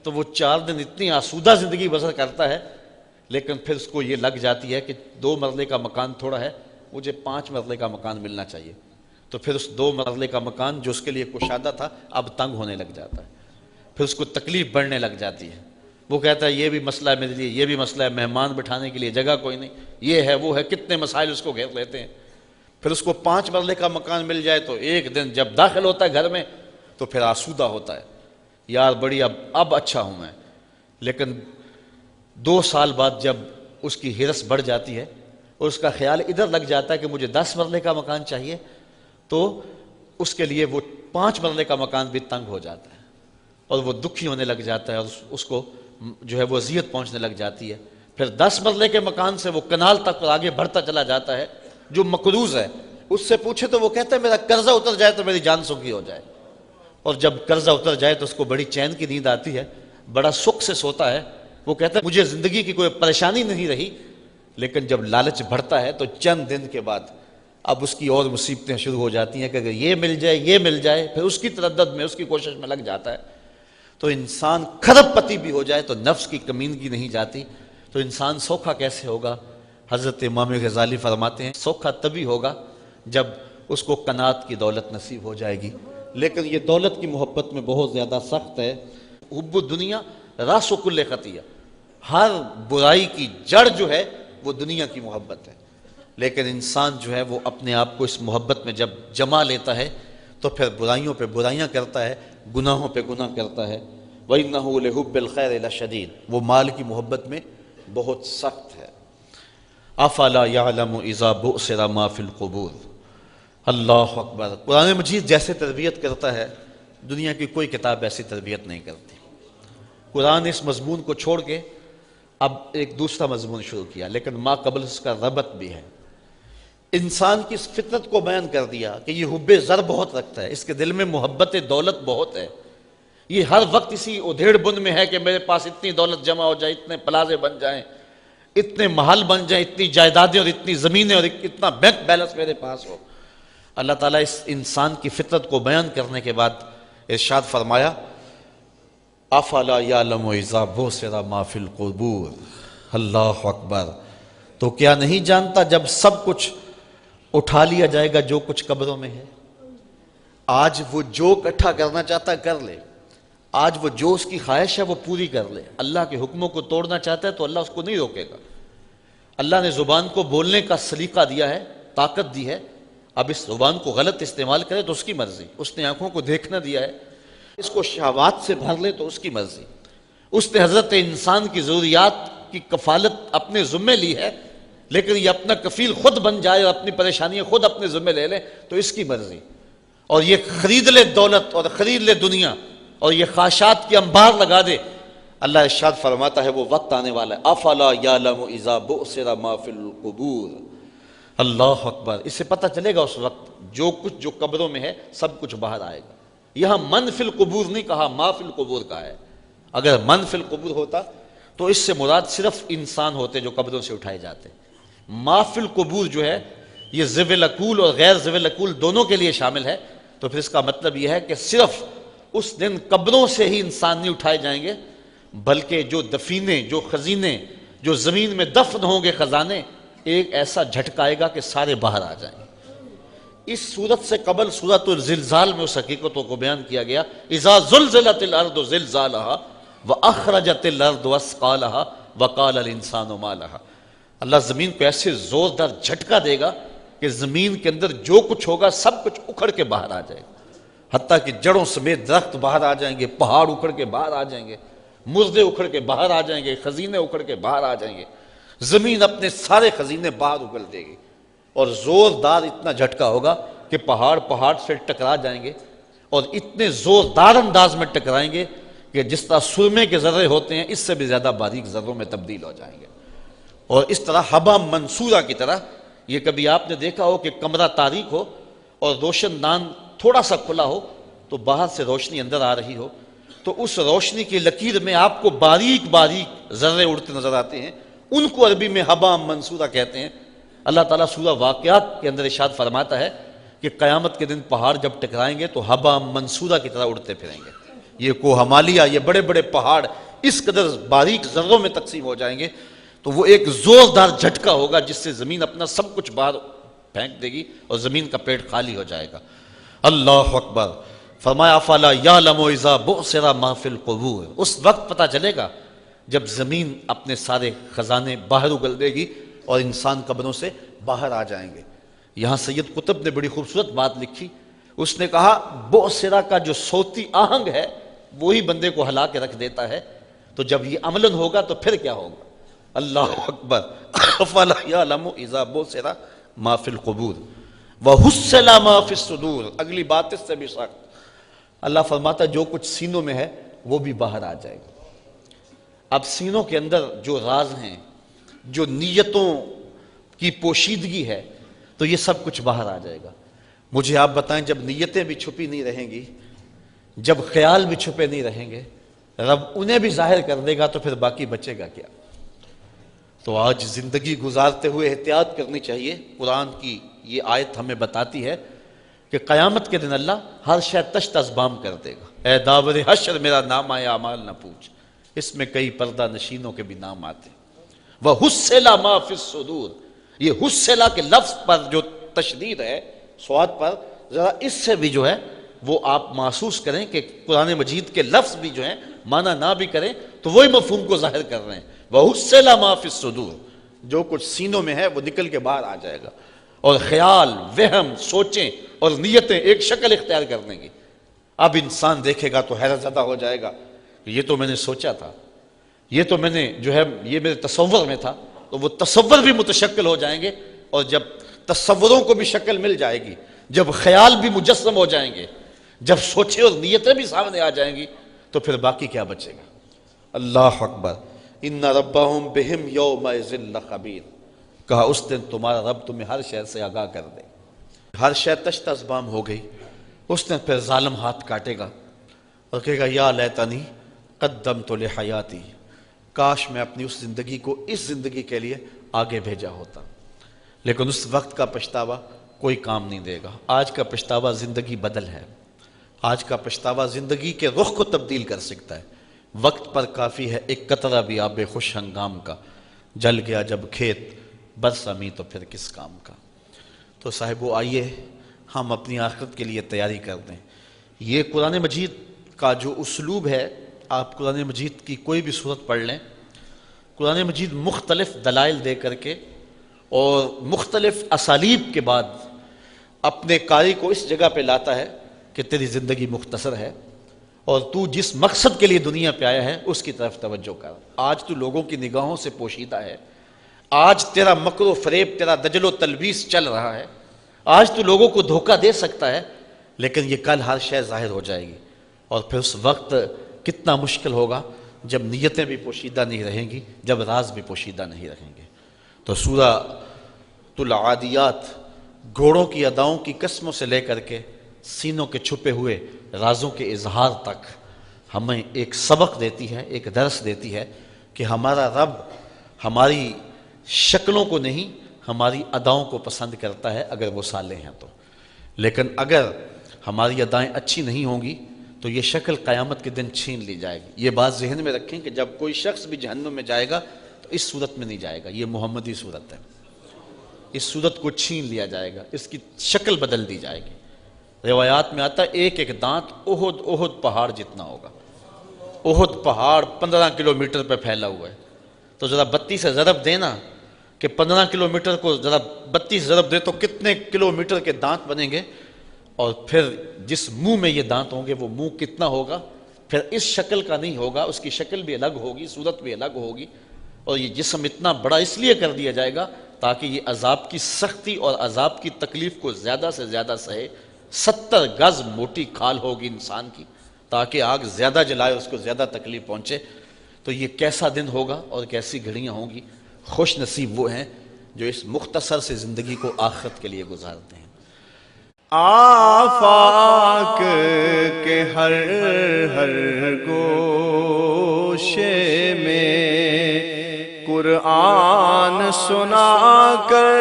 تو وہ 4 دن اتنی آسودہ زندگی بسر کرتا ہے، لیکن پھر اس کو یہ لگ جاتی ہے کہ 2 مرلے کا مکان تھوڑا ہے، مجھے 5 مرلے کا مکان ملنا چاہیے۔ تو پھر اس 2 مرلے کا مکان جو اس کے لیے کشادہ تھا اب تنگ ہونے لگ جاتا ہے، پھر اس کو تکلیف بڑھنے لگ جاتی ہے۔ وہ کہتا ہے یہ بھی مسئلہ ہے میرے لیے، یہ بھی مسئلہ ہے، مہمان بٹھانے کے لیے جگہ کوئی نہیں، یہ ہے وہ ہے، کتنے مسائل اس کو گھیر لیتے ہیں۔ پھر اس کو 5 مرلے کا مکان مل جائے تو ایک دن جب داخل ہوتا ہے گھر میں تو پھر آسودہ ہوتا ہے، یار بڑی اب اچھا ہوں میں۔ لیکن 2 سال بعد جب اس کی ہرس بڑھ جاتی ہے اور اس کا خیال ادھر لگ جاتا ہے کہ مجھے 10 مرلے کا مکان چاہیے، تو اس کے لیے وہ 5 مرلے کا مکان بھی تنگ ہو جاتا ہے اور وہ دکھی ہونے لگ جاتا ہے اور اس کو جو ہے وہ اذیت پہنچنے لگ جاتی ہے۔ پھر 10 مرلے کے مکان سے وہ کنال تک اور آگے بڑھتا چلا جاتا ہے۔ جو مقروض ہے اس سے پوچھے تو وہ کہتا ہے میرا قرضہ اتر جائے تو میری جان سکھی ہو جائے، اور جب قرضہ اتر جائے تو اس کو بڑی چین کی نیند آتی ہے، بڑا سکھ سے سوتا ہے، وہ کہتا ہے مجھے زندگی کی کوئی پریشانی نہیں رہی، لیکن جب لالچ بڑھتا ہے تو چند دن کے بعد اب اس کی اور مصیبتیں شروع ہو جاتی ہیں کہ اگر یہ مل جائے یہ مل جائے، پھر اس کی تردد میں اس کی کوشش میں لگ جاتا ہے۔ تو انسان کھرب پتی بھی ہو جائے تو نفس کی کمینگی نہیں جاتی، تو انسان سوکھا کیسے ہوگا؟ حضرت امام غزالی فرماتے ہیں سوکھا تبھی ہوگا جب اس کو قناعت کی دولت نصیب ہو جائے گی، لیکن یہ دولت کی محبت میں بہت زیادہ سخت ہے۔ حب الدنیا راس کل خطیہ، ہر برائی کی جڑ جو ہے وہ دنیا کی محبت ہے، لیکن انسان جو ہے وہ اپنے آپ کو اس محبت میں جب جما لیتا ہے تو پھر برائیوں پہ برائیاں کرتا ہے، گناہوں پہ گناہ کرتا ہے۔ وَإِنَّهُ لِحُبِّ الْخَيْرِ لَشَدِيدٌ، وہ مال کی محبت میں بہت سخت ہے۔ أَفَلَا يَعْلَمُ إِذَا بُؤْثِرَ مَا فِي الْقُبُورِ، اللہ اکبر۔ قرآن مجید جیسے تربیت کرتا ہے دنیا کی کوئی کتاب ایسی تربیت نہیں کرتی۔ قرآن اس مضمون کو چھوڑ کے اب ایک دوسرا مضمون شروع کیا، لیکن ما قبل اس کا ربط بھی ہے۔ انسان کی اس فطرت کو بیان کر دیا کہ یہ حب زر بہت رکھتا ہے، اس کے دل میں محبت دولت بہت ہے، یہ ہر وقت اسی ادھیڑ بن میں ہے کہ میرے پاس اتنی دولت جمع ہو جائے، اتنے پلازے بن جائیں، اتنے محل بن جائیں، اتنی جائیدادیں اور اتنی زمینیں اور اتنا بینک بیلنس میرے پاس ہو۔ اللہ تعالیٰ اس انسان کی فطرت کو بیان کرنے کے بعد ارشاد فرمایا افلا یعلم اذا بعثر ما فی القبور، اللہ اکبر۔ تو کیا نہیں جانتا جب سب کچھ اٹھا لیا جائے گا جو کچھ قبروں میں ہے؟ آج وہ جو اکٹھا کرنا چاہتا ہے کر لے، آج وہ جو اس کی خواہش ہے وہ پوری کر لے۔ اللہ کے حکموں کو توڑنا چاہتا ہے تو اللہ اس کو نہیں روکے گا۔ اللہ نے زبان کو بولنے کا سلیقہ دیا ہے، طاقت دی ہے، اب اس زبان کو غلط استعمال کرے تو اس کی مرضی۔ اس نے آنکھوں کو دیکھنا دیا ہے، اس کو شہوات سے بھر لے تو اس کی مرضی۔ اس نے حضرت انسان کی ضروریات کی کفالت اپنے ذمے لی ہے، لیکن یہ اپنا کفیل خود بن جائے اور اپنی پریشانیاں خود اپنے ذمے لے لے تو اس کی مرضی۔ اور یہ خرید لے دولت اور خرید لے دنیا اور یہ خواہشات کی انبار لگا دے، اللہ ارشاد فرماتا ہے وہ وقت آنے والا ہے افلا یعلم اذا بعثر ما فی القبور، اللہ اکبر۔ اس سے پتہ چلے گا اس وقت جو کچھ جو قبروں میں ہے سب کچھ باہر آئے گا۔ یہاں من فی القبور نہیں کہا، ما فی القبور کہا ہے۔ اگر من فی القبور ہوتا تو اس سے مراد صرف انسان ہوتے جو قبروں سے اٹھائے جاتے۔ ما فی القبور جو ہے یہ ذوی العقول اور غیر ذوی العقول دونوں کے لیے شامل ہے، تو پھر اس کا مطلب یہ ہے کہ صرف اس دن قبروں سے ہی انسان نہیں اٹھائے جائیں گے، بلکہ جو دفینے، جو خزینے، جو زمین میں دفن ہوں گے خزانے، ایک ایسا جھٹکا آئے گا کہ سارے باہر آ جائیں گے۔ اس صورت سے قبل سورۃ الزلزال میں اس حقیقتوں کو بیان کیا گیا اذا زلزلت الارض زلزالها واخرجت الارض اثقالها وقال الانسان ما لها، اللہ زمین کو ایسے زوردار جھٹکا دے گا کہ زمین کے اندر جو کچھ ہوگا سب کچھ اکھڑ کے باہر آ جائے گا، حتیٰ کہ جڑوں سمیت درخت باہر آ جائیں گے، پہاڑ اکھڑ کے باہر آ جائیں گے، مردے اکھڑ کے باہر آ جائیں گے، خزینے اکھڑ کے باہر آ جائیں گے، زمین اپنے سارے خزینے باہر اگل دے گی، اور زوردار اتنا جھٹکا ہوگا کہ پہاڑ سے ٹکرا جائیں گے، اور اتنے زوردار انداز میں ٹکرائیں گے کہ جس طرح سرمے کے ذرے ہوتے ہیں اس سے بھی زیادہ باریک ذروں میں تبدیل ہو جائیں گے، اور اس طرح حبا منصورہ کی طرح۔ یہ کبھی آپ نے دیکھا ہو کہ کمرہ تاریک ہو اور روشن دان تھوڑا سا کھلا ہو تو باہر سے روشنی اندر آ رہی ہو، تو اس روشنی کی لکیر میں آپ کو باریک باریک ذرے اڑتے نظر آتے ہیں، ان کو عربی میں حبا منصورہ کہتے ہیں۔ اللہ تعالیٰ سورہ واقعات کے اندر ارشاد فرماتا ہے کہ قیامت کے دن پہاڑ جب ٹکرائیں گے تو حبا منصورہ کی طرح اڑتے پھریں گے۔ یہ کوہ ہمالیہ، یہ بڑے بڑے پہاڑ اس قدر باریک ذروں میں تقسیم ہو جائیں گے، تو وہ ایک زوردار جھٹکا ہوگا جس سے زمین اپنا سب کچھ باہر پھینک دے گی اور زمین کا پیٹ خالی ہو جائے گا۔ اللہ اکبر۔ فرمایا افلا یعلم اذا بعثر ما فی القبور، اس وقت پتہ چلے گا جب زمین اپنے سارے خزانے باہر اگل دے گی اور انسان قبروں سے باہر آ جائیں گے۔ یہاں سید قطب نے بڑی خوبصورت بات لکھی، اس نے کہا بعثرہ کا جو صوتی آہنگ ہے وہی بندے کو ہلا کے رکھ دیتا ہے، تو جب یہ عملاً ہوگا تو پھر کیا ہوگا؟ اللہ اکبر۔ افلا یعلم اذا بعثر ما فی القبور وحصل ما فی الصدور، اگلی بات اس سے بھی سخت۔ اللہ فرماتا جو کچھ سینوں میں ہے وہ بھی باہر آ جائے گا۔ اب سینوں کے اندر جو راز ہیں، جو نیتوں کی پوشیدگی ہے، تو یہ سب کچھ باہر آ جائے گا۔ مجھے آپ بتائیں جب نیتیں بھی چھپی نہیں رہیں گی، جب خیال بھی چھپے نہیں رہیں گے، رب انہیں بھی ظاہر کر دے گا تو پھر باقی بچے گا کیا؟ تو آج زندگی گزارتے ہوئے احتیاط کرنی چاہیے۔ قرآن کی یہ آیت ہمیں بتاتی ہے کہ قیامت کے دن اللہ ہر شے تشت ازبام کر دے گا۔ اے داور حشر میرا نام آیا اعمال نہ پوچھ، اس میں کئی پردہ نشینوں کے بھی نام آتے۔ وَحُسِّلَ مَا فِي الصُّدُورِ، یہ حُسِّلَ کے لفظ پر جو تشدید ہے سواد پر، ذرا اس سے بھی جو ہے وہ آپ محسوس کریں کہ قرآن مجید کے لفظ بھی جو ہیں معنی نہ بھی کریں تو وہی مفہوم کو ظاہر کر رہے ہیں۔ وَحُسِّلَ مَا فِي الصُّدُورِ، جو کچھ سینوں میں ہے وہ نکل کے باہر آ جائے گا، اور خیال، وہم، سوچیں اور نیتیں ایک شکل اختیار کرنے کی۔ اب انسان دیکھے گا تو حیرت زدہ ہو جائے گا کہ یہ تو میں نے سوچا تھا، یہ تو میں نے جو ہے یہ میرے تصور میں تھا، تو وہ تصور بھی متشکل ہو جائیں گے، اور جب تصوروں کو بھی شکل مل جائے گی، جب خیال بھی مجسم ہو جائیں گے، جب سوچیں اور نیتیں بھی سامنے آ جائیں گی، تو پھر باقی کیا بچے گا؟ اللہ اکبر۔ ان ربہم بہم یومئذ لخبیر، کہا اس دن تمہارا رب تمہیں ہر شے سے آگاہ کر دے۔ ہر شے تشت ازبام ہو گئی، اس دن پھر ظالم ہاتھ کاٹے گا اور کہے گا یا لیتنی قدمت لحیاتی، کاش میں اپنی اس زندگی کو اس زندگی کے لیے آگے بھیجا ہوتا۔ لیکن اس وقت کا پچھتاوا کوئی کام نہیں دے گا۔ آج کا پچھتاوا زندگی بدل ہے، آج کا پچھتاوا زندگی کے رخ کو تبدیل کر سکتا ہے۔ وقت پر کافی ہے ایک قطرہ بھی آب خوش ہنگام کا، جل گیا جب کھیت برسا می تو پھر کس کام کا۔ تو صاحبو آئیے ہم اپنی آخرت کے لیے تیاری کر دیں۔ یہ قرآن مجید کا جو اسلوب ہے، آپ قرآن مجید کی کوئی بھی صورت پڑھ لیں، قرآن مجید مختلف دلائل دے کر کے اور مختلف اسالیب کے بعد اپنے قاری کو اس جگہ پہ لاتا ہے کہ تیری زندگی مختصر ہے، اور تو جس مقصد کے لیے دنیا پہ آیا ہے اس کی طرف توجہ کر۔ آج تو لوگوں کی نگاہوں سے پوشیدہ ہے، آج تیرا مکر و فریب، تیرا دجل و تلبیس چل رہا ہے، آج تو لوگوں کو دھوکہ دے سکتا ہے، لیکن یہ کل ہر شے ظاہر ہو جائے گی، اور پھر اس وقت کتنا مشکل ہوگا جب نیتیں بھی پوشیدہ نہیں رہیں گی، جب راز بھی پوشیدہ نہیں رہیں گے۔ تو سورہ العادیات گھوڑوں کی اداؤں کی قسموں سے لے کر کے سینوں کے چھپے ہوئے رازوں کے اظہار تک ہمیں ایک سبق دیتی ہے، ایک درس دیتی ہے کہ ہمارا رب ہماری شکلوں کو نہیں، ہماری اداؤں کو پسند کرتا ہے اگر وہ صالح ہیں تو، لیکن اگر ہماری ادائیں اچھی نہیں ہوں گی تو یہ شکل قیامت کے دن چھین لی جائے گی۔ یہ بات ذہن میں رکھیں کہ جب کوئی شخص بھی جہنم میں جائے گا تو اس صورت میں نہیں جائے گا، یہ محمدی صورت ہے، اس صورت کو چھین لیا جائے گا، اس کی شکل بدل دی جائے گی۔ روایات میں آتا ہے ایک ایک دانت احد پہاڑ جتنا ہوگا۔ احد پہاڑ 15 کلومیٹر پہ پھیلا ہوا ہے، تو ذرا 32 سے ضرب دینا کہ 15 کلومیٹر کو ذرا 32 ضرب دے تو کتنے کلومیٹر کے دانت بنیں گے، اور پھر جس منہ میں یہ دانت ہوں گے وہ منہ کتنا ہوگا، پھر اس شکل کا نہیں ہوگا، اس کی شکل بھی الگ ہوگی، صورت بھی الگ ہوگی، اور یہ جسم اتنا بڑا اس لیے کر دیا جائے گا تاکہ یہ عذاب کی سختی اور عذاب کی تکلیف کو زیادہ سے زیادہ سہے۔ 70 گز موٹی کھال ہوگی انسان کی تاکہ آگ زیادہ جلائے، اس کو زیادہ تکلیف پہنچے۔ تو یہ کیسا دن ہوگا اور کیسی گھڑیاں ہوں گی۔ خوش نصیب وہ ہیں جو اس مختصر سے زندگی کو آخرت کے لیے گزارتے ہیں۔ آفاق کے ہر ہر گوشے میں قرآن سنا کر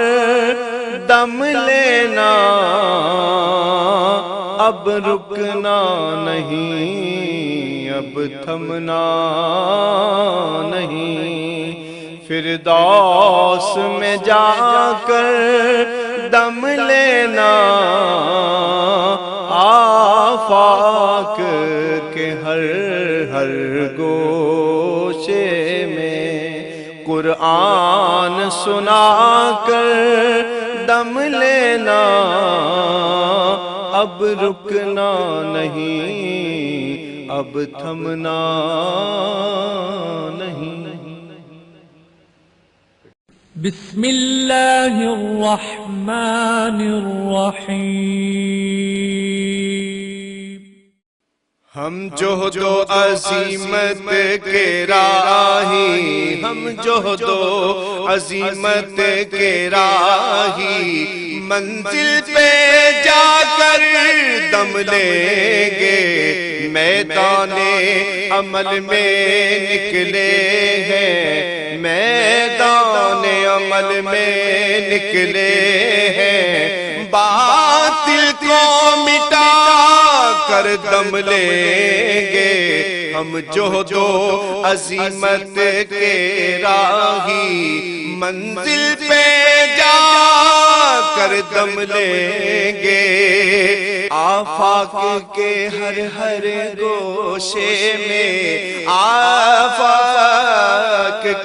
دم لینا، اب رکنا نہیں، اب تھمنا نہیں، فردوس میں جا کر دم لینا، آفاق کے ہر ہر گوشے میں قرآن سنا کر دم لینا، اب رکنا نہیں، اب تھمنا نہیں۔ بسم اللہ الرحمن الرحیم۔ ہم جہد و عظیمت کے راہی، ہم جہد و عظیمت کے راہی، منزل پہ جا کر دم لیں گے، میدان عمل میں نکلے ہیں، میدان عمل میں نکلے ہیں، باطل کو مٹا کر دم لیں گے ہم جہد و عزیمت کے راہی، منزل پہ جا کر دم لیں گے، آفاق کے ہر ہر گوشے میں، آفاق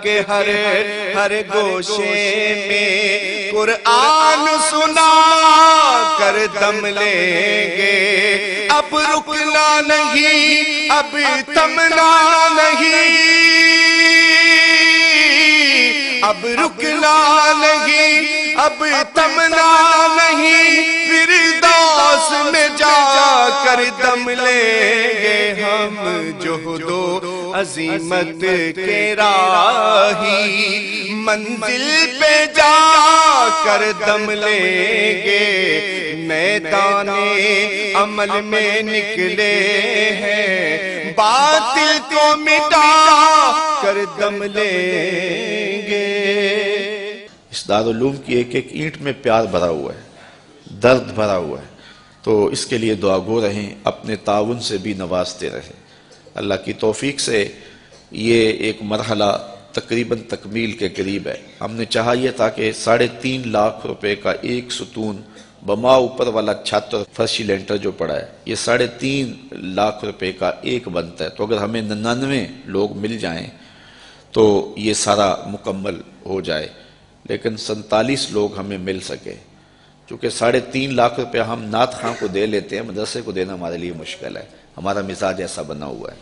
کے ہر ہر گوشے میں قرآن سنا کر دم لیں گے، اب رکنا نہیں، اب تمنا نہیں، اب رکنا نہیں، اب تمنا نہیں، فردوس میں جا کر دم لیں گے ہم جہد و عزیمت کے راہی، منزل پہ جا کر دم لیں گے، میدان عمل میں نکلے ہیں، باطل کو مٹا کر دم لیں گے۔ اس دارالعلوم کی ایک ایک اینٹ میں پیار بھرا ہوا ہے، درد بھرا ہوا ہے، تو اس کے لیے دعا گو رہیں، اپنے تعاون سے بھی نوازتے رہیں۔ اللہ کی توفیق سے یہ ایک مرحلہ تقریباً تکمیل کے قریب ہے۔ ہم نے چاہا یہ تھا کہ 3.5 لاکھ روپے کا ایک ستون بما اوپر والا چھت اور فرشی لینٹر جو پڑا ہے، یہ 3.5 لاکھ روپے کا ایک بنتا ہے، تو اگر ہمیں 99 لوگ مل جائیں تو یہ سارا مکمل ہو جائے، لیکن 47 لوگ ہمیں مل سکے، چونکہ 3.5 لاکھ روپے ہم نعت خواں کو دے لیتے ہیں، مدرسے کو دینا ہمارے لیے مشکل ہے، ہمارا مزاج ایسا بنا ہوا ہے،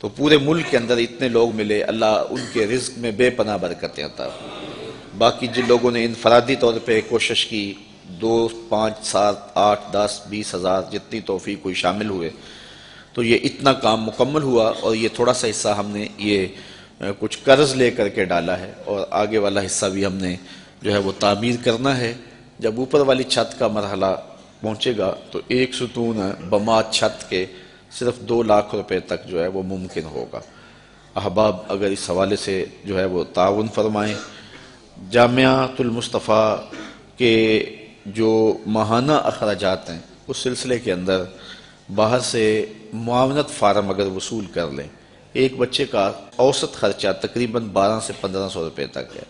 تو پورے ملک کے اندر اتنے لوگ ملے، اللہ ان کے رزق میں بے پناہ برکتیں عطا فرمائے۔ باقی جن لوگوں نے انفرادی طور پہ کوشش کی، 2، 5، 7، 8، 10، 20 ہزار جتنی توفیق کوئی شامل ہوئے، تو یہ اتنا کام مکمل ہوا، اور یہ تھوڑا سا حصہ ہم نے یہ کچھ قرض لے کر کے ڈالا ہے، اور آگے والا حصہ بھی ہم نے جو ہے وہ تعمیر کرنا ہے۔ جب اوپر والی چھت کا مرحلہ پہنچے گا تو ایک ستون بما چھت کے صرف 2 لاکھ روپے تک جو ہے وہ ممکن ہوگا۔ احباب اگر اس حوالے سے جو ہے وہ تعاون فرمائیں۔ جامعۃ المصطفیٰ کے جو ماہانہ اخراجات ہیں اس سلسلے کے اندر باہر سے معاونت فارم اگر وصول کر لیں، ایک بچے کا اوسط خرچہ تقریباً 1200 سے 1500 روپے تک ہے۔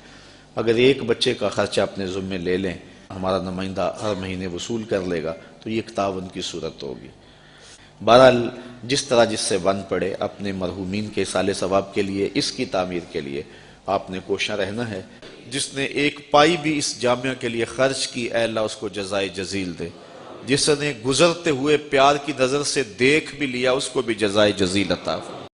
اگر ایک بچے کا خرچہ اپنے ذمے لے لیں، ہمارا نمائندہ ہر مہینے وصول کر لے گا، تو یہ ایک تعاون کی صورت ہوگی۔ بہرحال جس طرح جس سے بن پڑے، اپنے مرحومین کے اصالِ ثواب کے لیے، اس کی تعمیر کے لیے آپ نے کوشاں رہنا ہے۔ جس نے ایک پائی بھی اس جامعہ کے لیے خرچ کی، اے اللہ اس کو جزائے جزیل دے۔ جس نے گزرتے ہوئے پیار کی نظر سے دیکھ بھی لیا، اس کو بھی جزائے جزیل عطا فرما۔